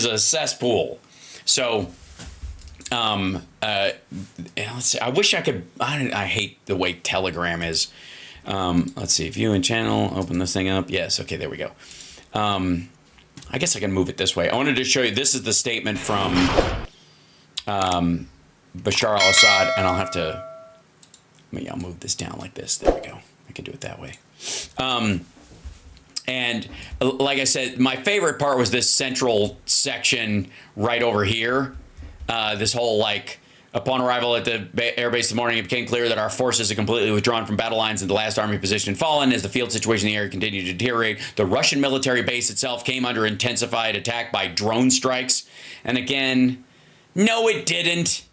a cesspool. So, let's see. I wish I could. I hate the way Telegram is. Let's see. View and channel. Open this thing up. Yes. Okay. There we go. I guess I can move it this way. I wanted to show you. This is the statement from Bashar al-Assad, and I'll have to. Maybe I'll move this down like this. There we go. I can do it that way. And like I said, my favorite part was this central section right over here. This whole, like, upon arrival at the airbase this morning, it became clear that our forces had completely withdrawn from battle lines and the last army position had fallen. As the field situation in the area continued to deteriorate, the Russian military base itself came under intensified attack by drone strikes. And again, no, it didn't.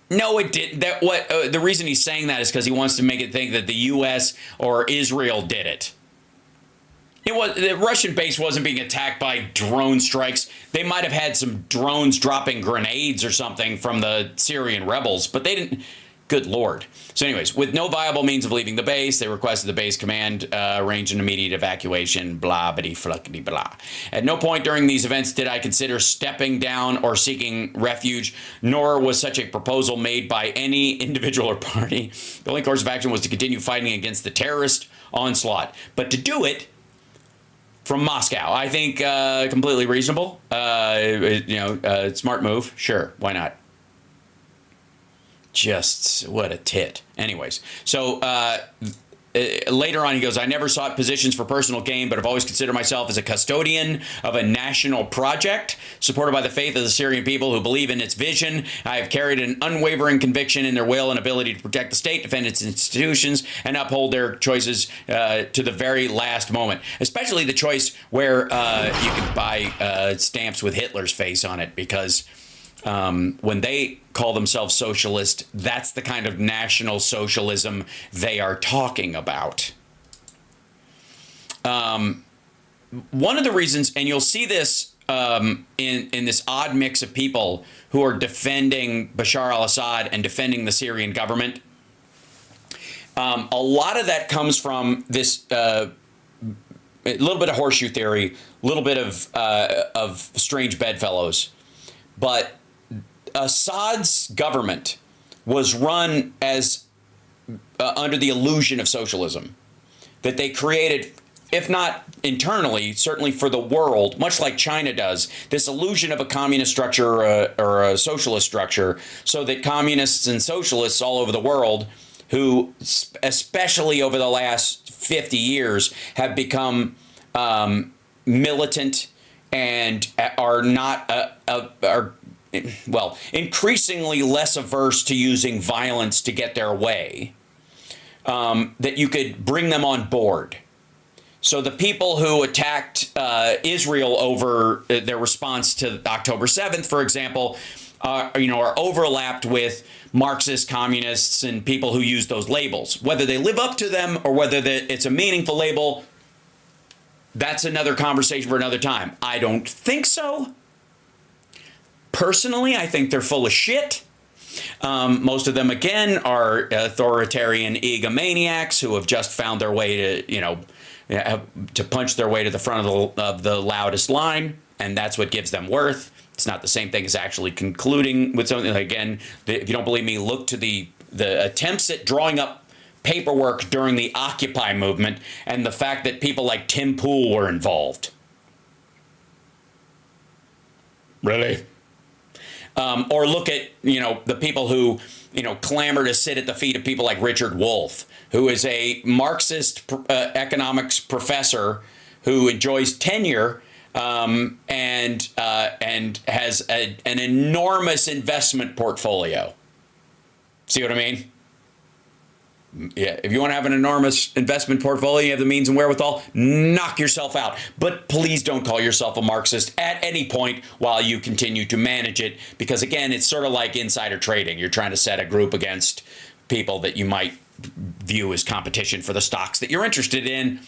No, it didn't. The reason he's saying that is because he wants to make it think that the U.S. or Israel did it. The Russian base wasn't being attacked by drone strikes. They might have had some drones dropping grenades or something from the Syrian rebels, but they didn't. Good Lord. So anyways, with no viable means of leaving the base, they requested the base command arrange an immediate evacuation, blah, bitty, fluckity, blah. At no point during these events did I consider stepping down or seeking refuge, nor was such a proposal made by any individual or party. The only course of action was to continue fighting against the terrorist onslaught. But to do it from Moscow, I think completely reasonable. Smart move. Sure, why not? Just what a tit. Anyways, so later on he goes, I never sought positions for personal gain, but have always considered myself as a custodian of a national project supported by the faith of the Syrian people who believe in its vision. I have carried an unwavering conviction in their will and ability to protect the state, defend its institutions, and uphold their choices to the very last moment, especially the choice where you can buy stamps with Hitler's face on it, because when they call themselves socialist, that's the kind of national socialism they are talking about. One of the reasons, and you'll see this in this odd mix of people who are defending Bashar al-Assad and defending the Syrian government, a lot of that comes from this a little bit of horseshoe theory, a little bit of strange bedfellows, but Assad's government was run as under the illusion of socialism that they created, if not internally, certainly for the world, much like China does, this illusion of a communist structure or a socialist structure, so that communists and socialists all over the world, who especially over the last 50 years have become militant and are not increasingly less averse to using violence to get their way, that you could bring them on board. So the people who attacked Israel over their response to October 7th, for example, are overlapped with Marxist communists and people who use those labels. Whether they live up to them or whether it's a meaningful label, that's another conversation for another time. I don't think so. Personally, I think they're full of shit. Most of them, again, are authoritarian egomaniacs who have just found their way to punch their way to the front of the loudest line, and that's what gives them worth. It's not the same thing as actually concluding with something. Again, if you don't believe me, look to the attempts at drawing up paperwork during the Occupy movement and the fact that people like Tim Pool were involved. Really? Or look at, the people who, clamor to sit at the feet of people like Richard Wolff, who is a Marxist economics professor who enjoys tenure and has an enormous investment portfolio. See what I mean? Yeah, if you want to have an enormous investment portfolio, you have the means and wherewithal, knock yourself out. But please don't call yourself a Marxist at any point while you continue to manage it, because again, it's sort of like insider trading. You're trying to set a group against people that you might view as competition for the stocks that you're interested in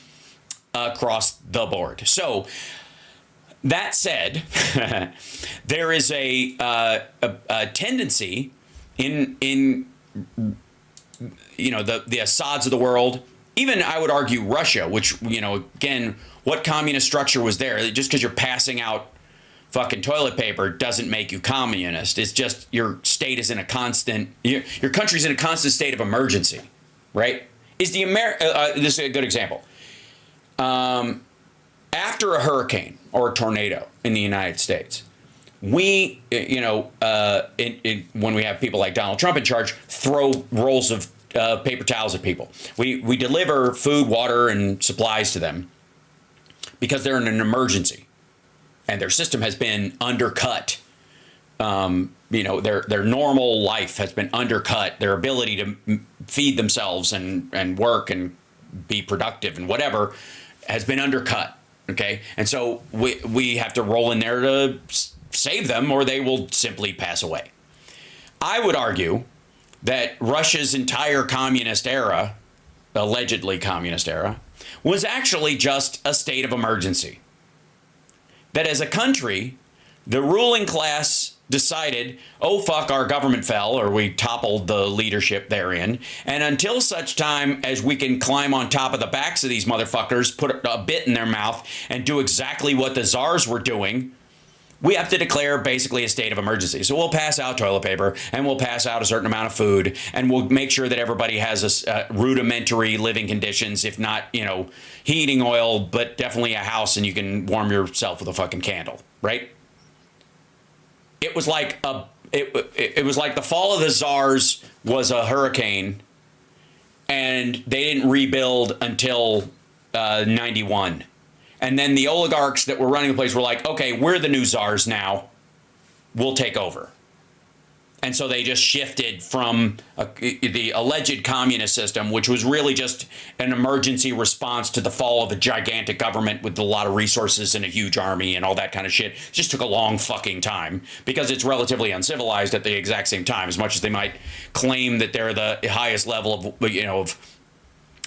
across the board. So that said, there is a tendency in the Assads of the world, even I would argue Russia, which, again, what communist structure was there? Just because you're passing out fucking toilet paper doesn't make you communist. It's just your state is in a constant, your country's in a constant state of emergency, right? This is a good example. After a hurricane or a tornado in the United States, we, when we have people like Donald Trump in charge, throw rolls of paper towels at people. We deliver food, water, and supplies to them because they're in an emergency, and their system has been undercut. Their normal life has been undercut. Their ability to feed themselves and work and be productive and whatever has been undercut. Okay, and so we have to roll in there to save them, or they will simply pass away. I would argue that Russia's entire communist era, allegedly communist era, was actually just a state of emergency. That as a country, the ruling class decided, oh, fuck, our government fell, or we toppled the leadership therein. And until such time as we can climb on top of the backs of these motherfuckers, put a bit in their mouth, and do exactly what the czars were doing, we have to declare basically a state of emergency. So we'll pass out toilet paper, and we'll pass out a certain amount of food, and we'll make sure that everybody has rudimentary living conditions, if not, heating oil, but definitely a house, and you can warm yourself with a fucking candle, right? It was like it was like the fall of the czars was a hurricane, and they didn't rebuild until 91. And then the oligarchs that were running the place were like, okay, we're the new czars now. We'll take over. And so they just shifted from the alleged communist system, which was really just an emergency response to the fall of a gigantic government with a lot of resources and a huge army and all that kind of shit. It just took a long fucking time because it's relatively uncivilized at the exact same time, as much as they might claim that they're the highest level of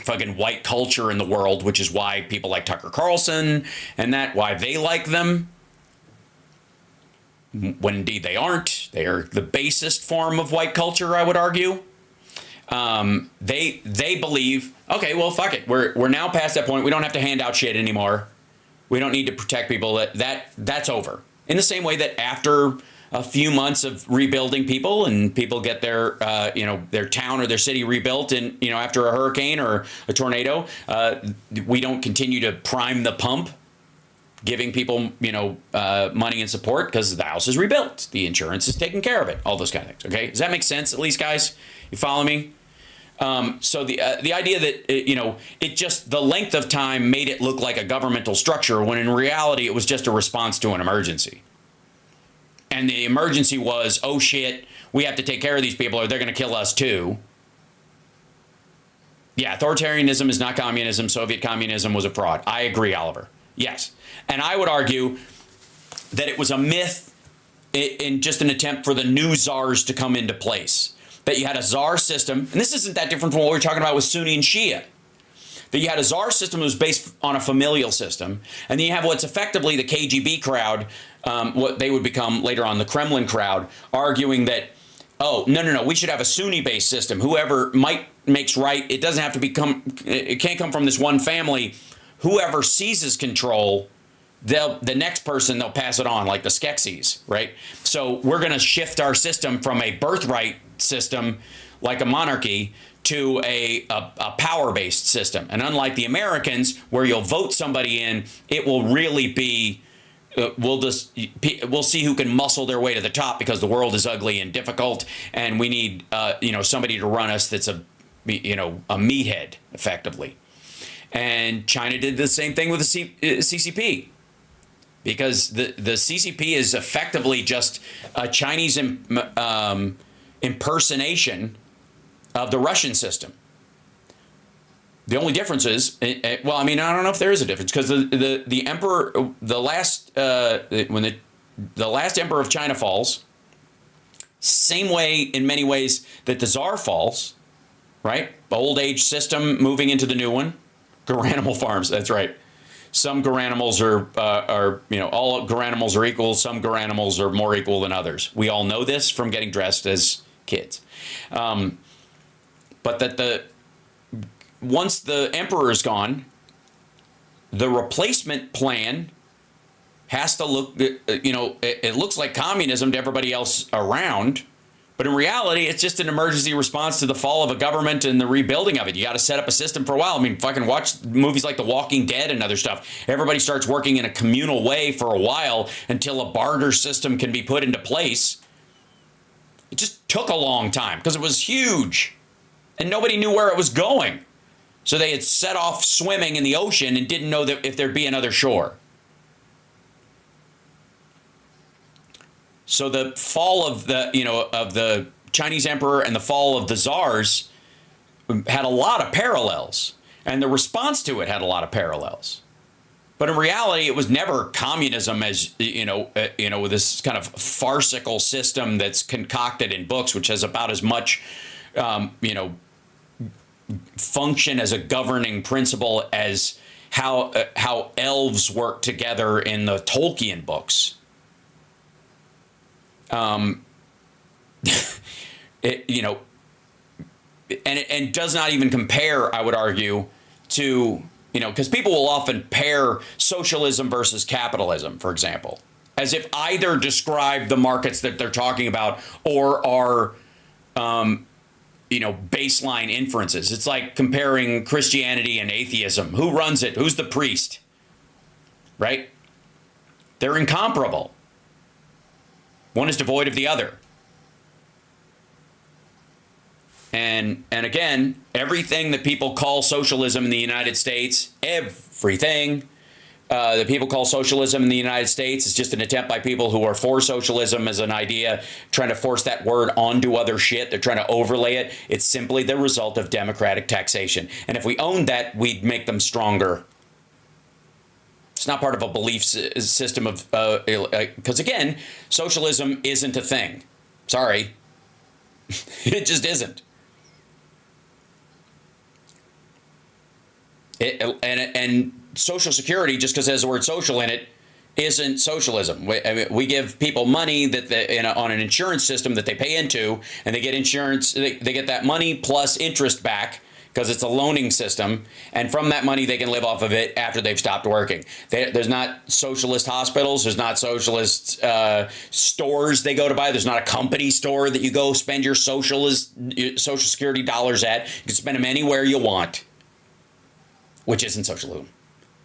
fucking white culture in the world, which is why people like Tucker Carlson and why they like them. When indeed they aren't. They are the basest form of white culture, I would argue. They believe, okay, well, fuck it. We're now past that point. We don't have to hand out shit anymore. We don't need to protect people. That's over. In the same way that after a few months of rebuilding people and people get their their town or their city rebuilt, and after a hurricane or a tornado, we don't continue to prime the pump, giving people money and support because the house is rebuilt, the insurance is taking care of it, all those kind of things. Okay, does that make sense? At least, guys, you follow me? So the idea that it just the length of time made it look like a governmental structure when in reality it was just a response to an emergency. And the emergency was, oh shit, we have to take care of these people or they're going to kill us too. Yeah, authoritarianism is not communism. Soviet communism was a fraud. I agree, Oliver. Yes. And I would argue that it was a myth in just an attempt for the new czars to come into place. That you had a czar system, and this isn't that different from what we were talking about with Sunni and Shia. That you had a czar system that was based on a familial system, and then you have what's effectively the KGB crowd, what they would become later on the Kremlin crowd, arguing that, oh, no, we should have a Sunni-based system. Whoever makes right. It doesn't have to it can't come from this one family. Whoever seizes control, the next person, they'll pass it on, like the Skeksis, right? So we're going to shift our system from a birthright system, like a monarchy, to a power-based system. And unlike the Americans, where you'll vote somebody in, it will really be, we'll see who can muscle their way to the top because the world is ugly and difficult, and we need somebody to run us that's a meathead, effectively. And China did the same thing with the CCP. Because the CCP is effectively just a Chinese impersonation of the Russian system. The only difference is, well, I mean, I don't know if there is a difference, because the emperor, when the last emperor of China falls, same way in many ways that the Tsar falls, right? Old age system moving into the new one. Garanimals farms, that's right. Some garanimals are all garanimals are equal. Some garanimals are more equal than others. We all know this from getting dressed as kids. But that once the emperor is gone, the replacement plan has to look, it looks like communism to everybody else around. But in reality, it's just an emergency response to the fall of a government and the rebuilding of it. You got to set up a system for a while. I mean, fucking watch movies like The Walking Dead and other stuff. Everybody starts working in a communal way for a while until a barter system can be put into place. It just took a long time because it was huge and nobody knew where it was going. So they had set off swimming in the ocean and didn't know that if there'd be another shore. So the fall of the Chinese emperor and the fall of the czars had a lot of parallels, and the response to it had a lot of parallels. But in reality, it was never communism, as with this kind of farcical system that's concocted in books, which has about as much function as a governing principle as how elves work together in the Tolkien books. It does not even compare, I would argue, to, because people will often pair socialism versus capitalism, for example, as if either describe the markets that they're talking about or are, baseline inferences. It's like comparing Christianity and atheism. Who runs it? Who's the priest? Right? They're incomparable. One is devoid of the other. And again, everything that people call socialism in the United States, everything that people call socialism in the United States is just an attempt by people who are for socialism as an idea, trying to force that word onto other shit. They're trying to overlay it. It's simply the result of democratic taxation. And if we owned that, we'd make them stronger. It's not part of a belief system of, because again, socialism isn't a thing. Sorry. It just isn't. And Social Security, just because it has the word social in it, isn't socialism. I mean, we give people money that on an insurance system that they pay into, and they get insurance. They get that money plus interest back because it's a loaning system, and from that money they can live off of it after they've stopped working. There's not socialist hospitals. There's not socialist stores they go to buy. There's not a company store that you go spend your social security dollars at. You can spend them anywhere you want, which isn't socialism.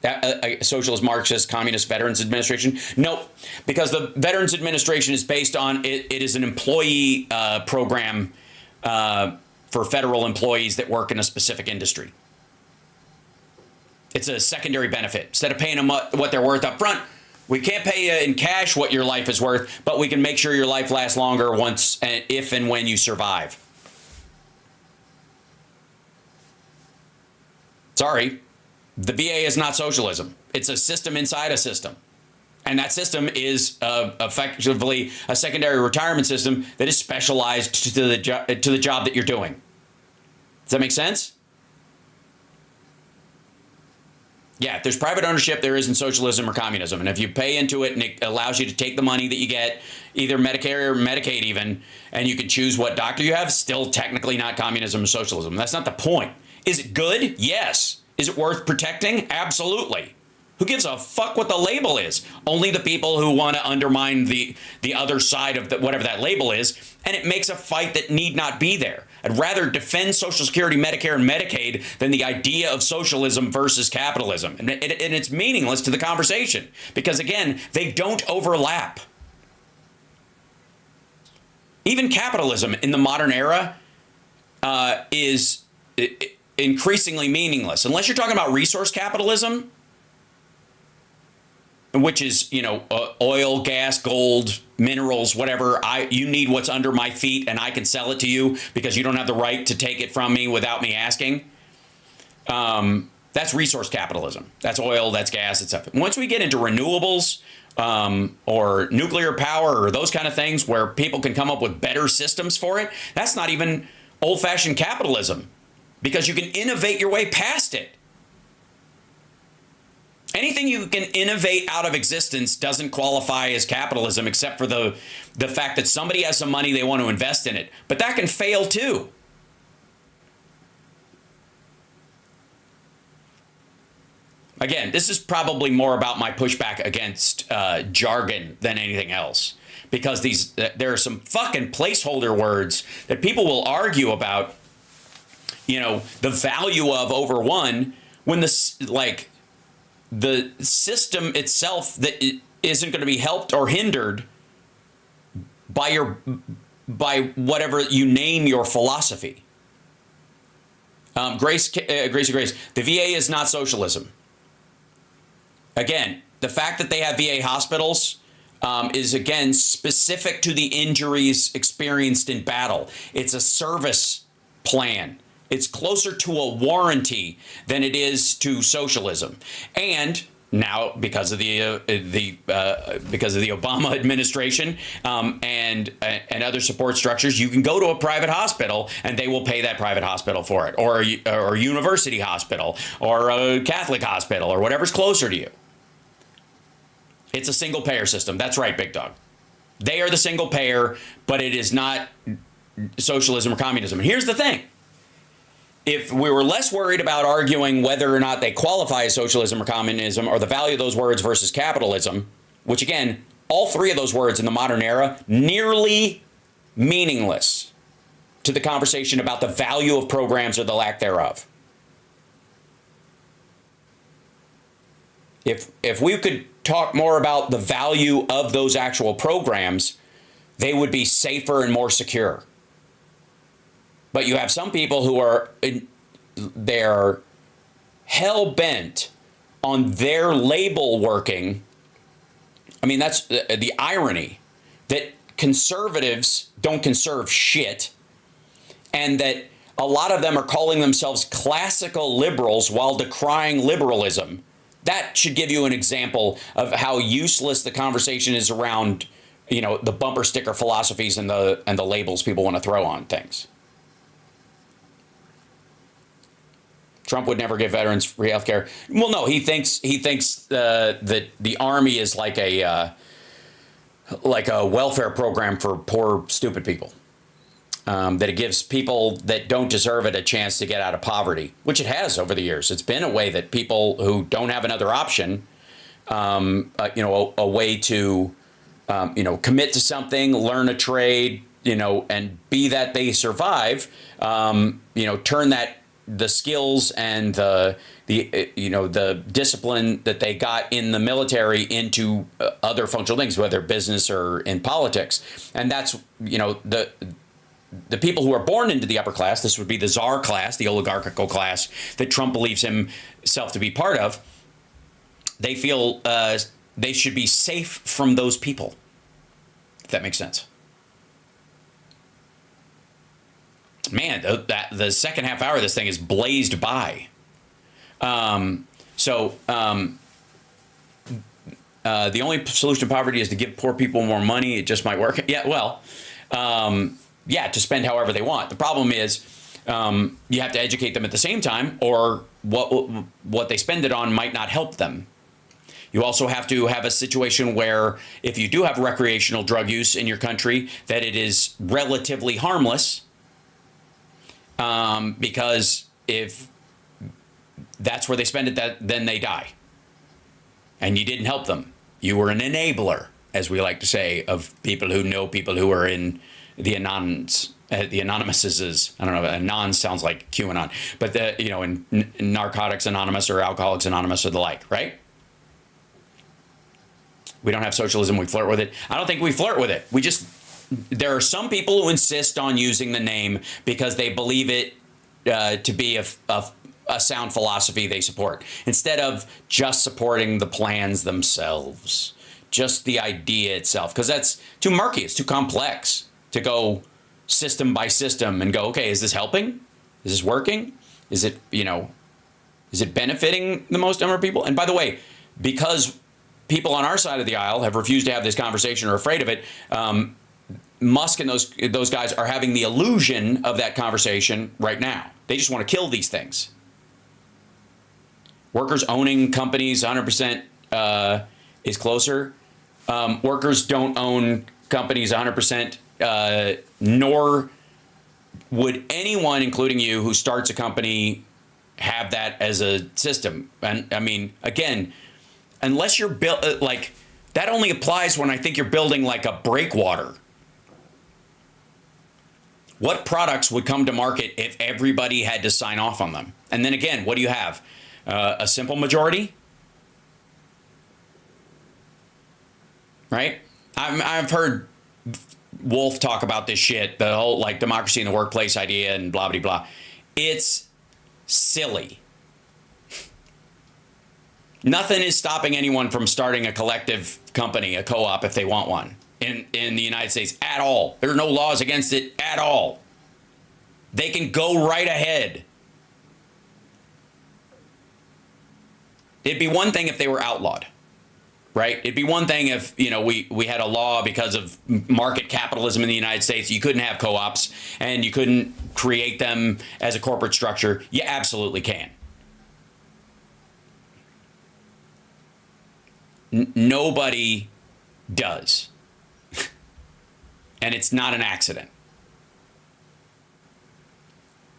That socialist, Marxist, communist, Veterans Administration? Nope, because the Veterans Administration is based on it is an employee program for federal employees that work in a specific industry. It's a secondary benefit. Instead of paying them what they're worth up front, we can't pay you in cash what your life is worth, but we can make sure your life lasts longer once, if and when you survive. Sorry. The VA is not socialism. It's a system inside a system. And that system is effectively a secondary retirement system that is specialized to the job that you're doing. Does that make sense? Yeah, if there's private ownership, there isn't socialism or communism. And if you pay into it and it allows you to take the money that you get, either Medicare or Medicaid even, and you can choose what doctor you have, still technically not communism or socialism. That's not the point. Is it good? Yes. Is it worth protecting? Absolutely. Who gives a fuck what the label is? Only the people who want to undermine the other side of whatever that label is, and it makes a fight that need not be there. I'd rather defend Social Security, Medicare, and Medicaid than the idea of socialism versus capitalism. And it's meaningless to the conversation because, again, they don't overlap. Even capitalism in the modern era is increasingly meaningless. Unless you're talking about resource capitalism, which is, oil, gas, gold, minerals, whatever. You need what's under my feet and I can sell it to you because you don't have the right to take it from me without me asking. That's resource capitalism. That's oil, that's gas, etc. Once we get into renewables or nuclear power or those kind of things where people can come up with better systems for it, that's not even old-fashioned capitalism because you can innovate your way past it. Anything you can innovate out of existence doesn't qualify as capitalism except for the fact that somebody has some money they want to invest in it. But that can fail too. Again, this is probably more about my pushback against jargon than anything else. Because there are some fucking placeholder words that people will argue about, the value of over one when the system itself that isn't going to be helped or hindered by whatever you name your philosophy. Grace. The VA is not socialism. Again, the fact that they have VA hospitals is, again, specific to the injuries experienced in battle. It's a service plan. It's closer to a warranty than it is to socialism. And now, because of the Obama administration and other support structures, you can go to a private hospital and they will pay that private hospital for it, or a university hospital, or a Catholic hospital, or whatever's closer to you. It's a single payer system. That's right, Big Dog. They are the single payer, but it is not socialism or communism. And here's the thing. If we were less worried about arguing whether or not they qualify as socialism or communism or the value of those words versus capitalism, which, again, all three of those words in the modern era, nearly meaningless to the conversation about the value of programs or the lack thereof. If we could talk more about the value of those actual programs, they would be safer and more secure. But you have some people who they're hell-bent on their label working. I mean, that's the irony, that conservatives don't conserve shit, and that a lot of them are calling themselves classical liberals while decrying liberalism. That should give you an example of how useless the conversation is around, the bumper sticker philosophies and the labels people want to throw on things. Trump would never give veterans free health care. Well, no, he thinks that the army is like a welfare program for poor, stupid people. That it gives people that don't deserve it a chance to get out of poverty, which it has over the years. It's been a way that people who don't have another option, a way to, commit to something, learn a trade, and be that they survive, turn the skills and the discipline that they got in the military into other functional things, whether business or in politics. And that's, the people who are born into the upper class, this would be the czar class, the oligarchical class that Trump believes himself to be part of, they feel they should be safe from those people, if that makes sense. Man, the second half hour of this thing is blazed by. The only solution to poverty is to give poor people more money. It just might work. Yeah, well, to spend however they want. The problem is you have to educate them at the same time, or what they spend it on might not help them. You also have to have a situation where if you do have recreational drug use in your country, that it is relatively harmless, because if that's where they spend it, then they die. And you didn't help them. You were an enabler, as we like to say, of people who know people who are in the anonymouses. I don't know. Anon sounds like QAnon, but in Narcotics Anonymous or Alcoholics Anonymous or the like, right? We don't have socialism. We flirt with it. I don't think we flirt with it. There are some people who insist on using the name because they believe it to be a sound philosophy they support, instead of just supporting the plans themselves, just the idea itself, because that's too murky. It's too complex to go system by system and go, okay, is this helping? Is this working? Is it benefiting the most number of people? And by the way, because people on our side of the aisle have refused to have this conversation or are afraid of it, Musk and those guys are having the illusion of that conversation right now. They just want to kill these things. Workers owning companies 100% is closer. Workers don't own companies 100%, nor would anyone, including you, who starts a company have that as a system. And I mean, again, unless you're built that only applies when I think you're building like a breakwater. What products would come to market if everybody had to sign off on them? And then again, what do you have? A simple majority? Right? I've heard Wolf talk about this shit, the whole democracy in the workplace idea and blah, blah, blah. It's silly. Nothing is stopping anyone from starting a collective company, a co-op, if they want one, in the United States at all. There are no laws against it at all. They can go right ahead. It'd be one thing if they were outlawed, right? It'd be one thing if, we had a law because of market capitalism in the United States. You couldn't have co-ops and you couldn't create them as a corporate structure. You absolutely can. Nobody does. And it's not an accident.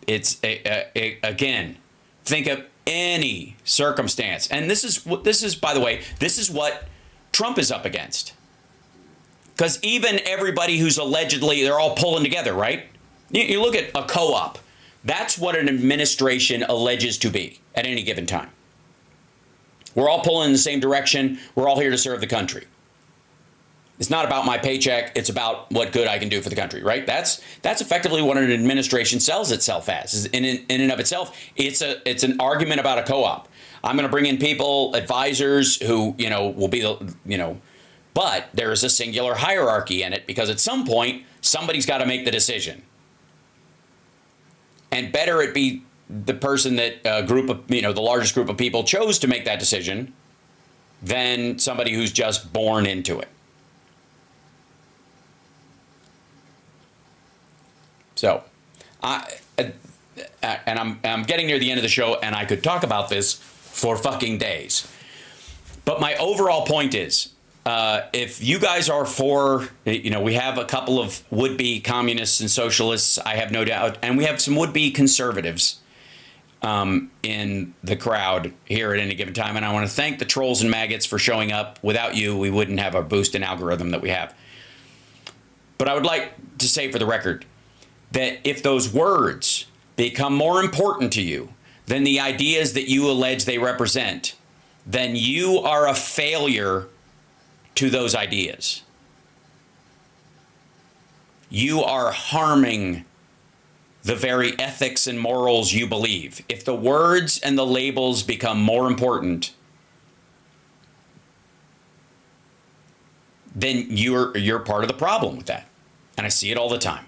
It's again, think of any circumstance. And this is, by the way, this is what Trump is up against. Because even everybody who's allegedly, they're all pulling together, right? You look at a co-op. That's what an administration alleges to be at any given time. We're all pulling in the same direction. We're all here to serve the country. It's not about my paycheck. It's about what good I can do for the country, right? That's effectively what an administration sells itself as. In and of itself, it's an argument about a co-op. I'm going to bring in people, advisors who, will be, but there is a singular hierarchy in it because at some point, somebody's got to make the decision. And better it be the person that the largest group of people chose to make that decision than somebody who's just born into it. So and I'm getting near the end of the show, and I could talk about this for fucking days. But my overall point is, if you guys are for, we have a couple of would-be communists and socialists, I have no doubt, and we have some would-be conservatives in the crowd here at any given time. And I want to thank the trolls and maggots for showing up. Without you, we wouldn't have a boost in algorithm that we have. But I would like to say for the record that if those words become more important to you than the ideas that you allege they represent, then you are a failure to those ideas. You are harming the very ethics and morals you believe. If the words and the labels become more important, then you're part of the problem with that. And I see it all the time.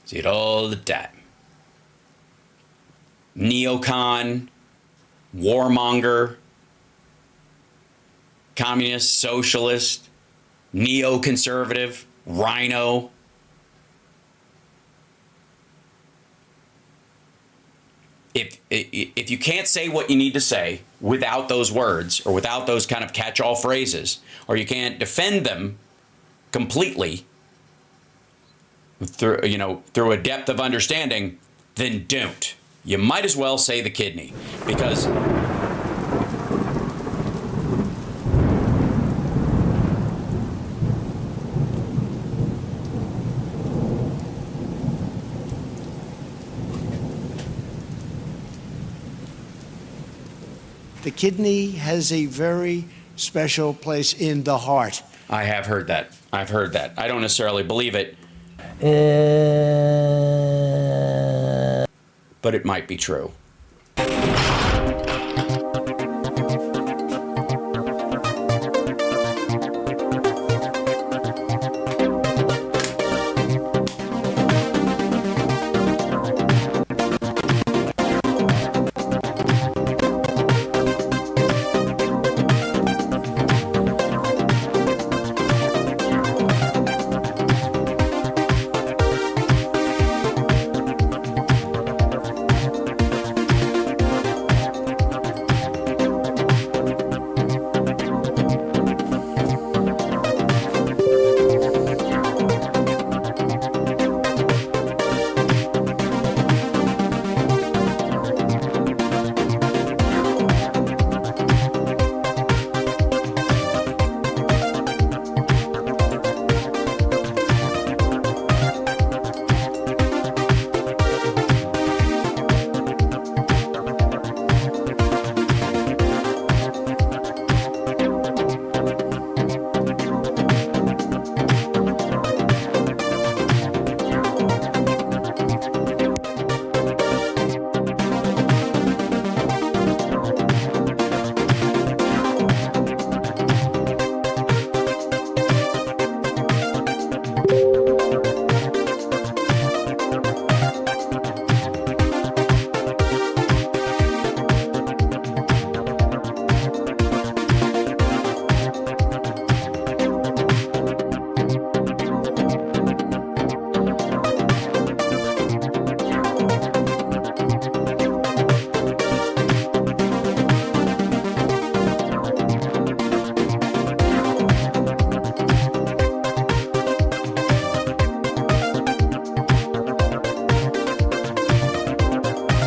See it all the time. Neocon, warmonger, communist, socialist, neoconservative, rhino. If you can't say what you need to say without those words or without those kind of catch-all phrases, or you can't defend them completely through a depth of understanding, then don't. You might as well say the kidney, because the kidney has a very special place in the heart. I have heard that. I've heard that. I don't necessarily believe it, but it might be true.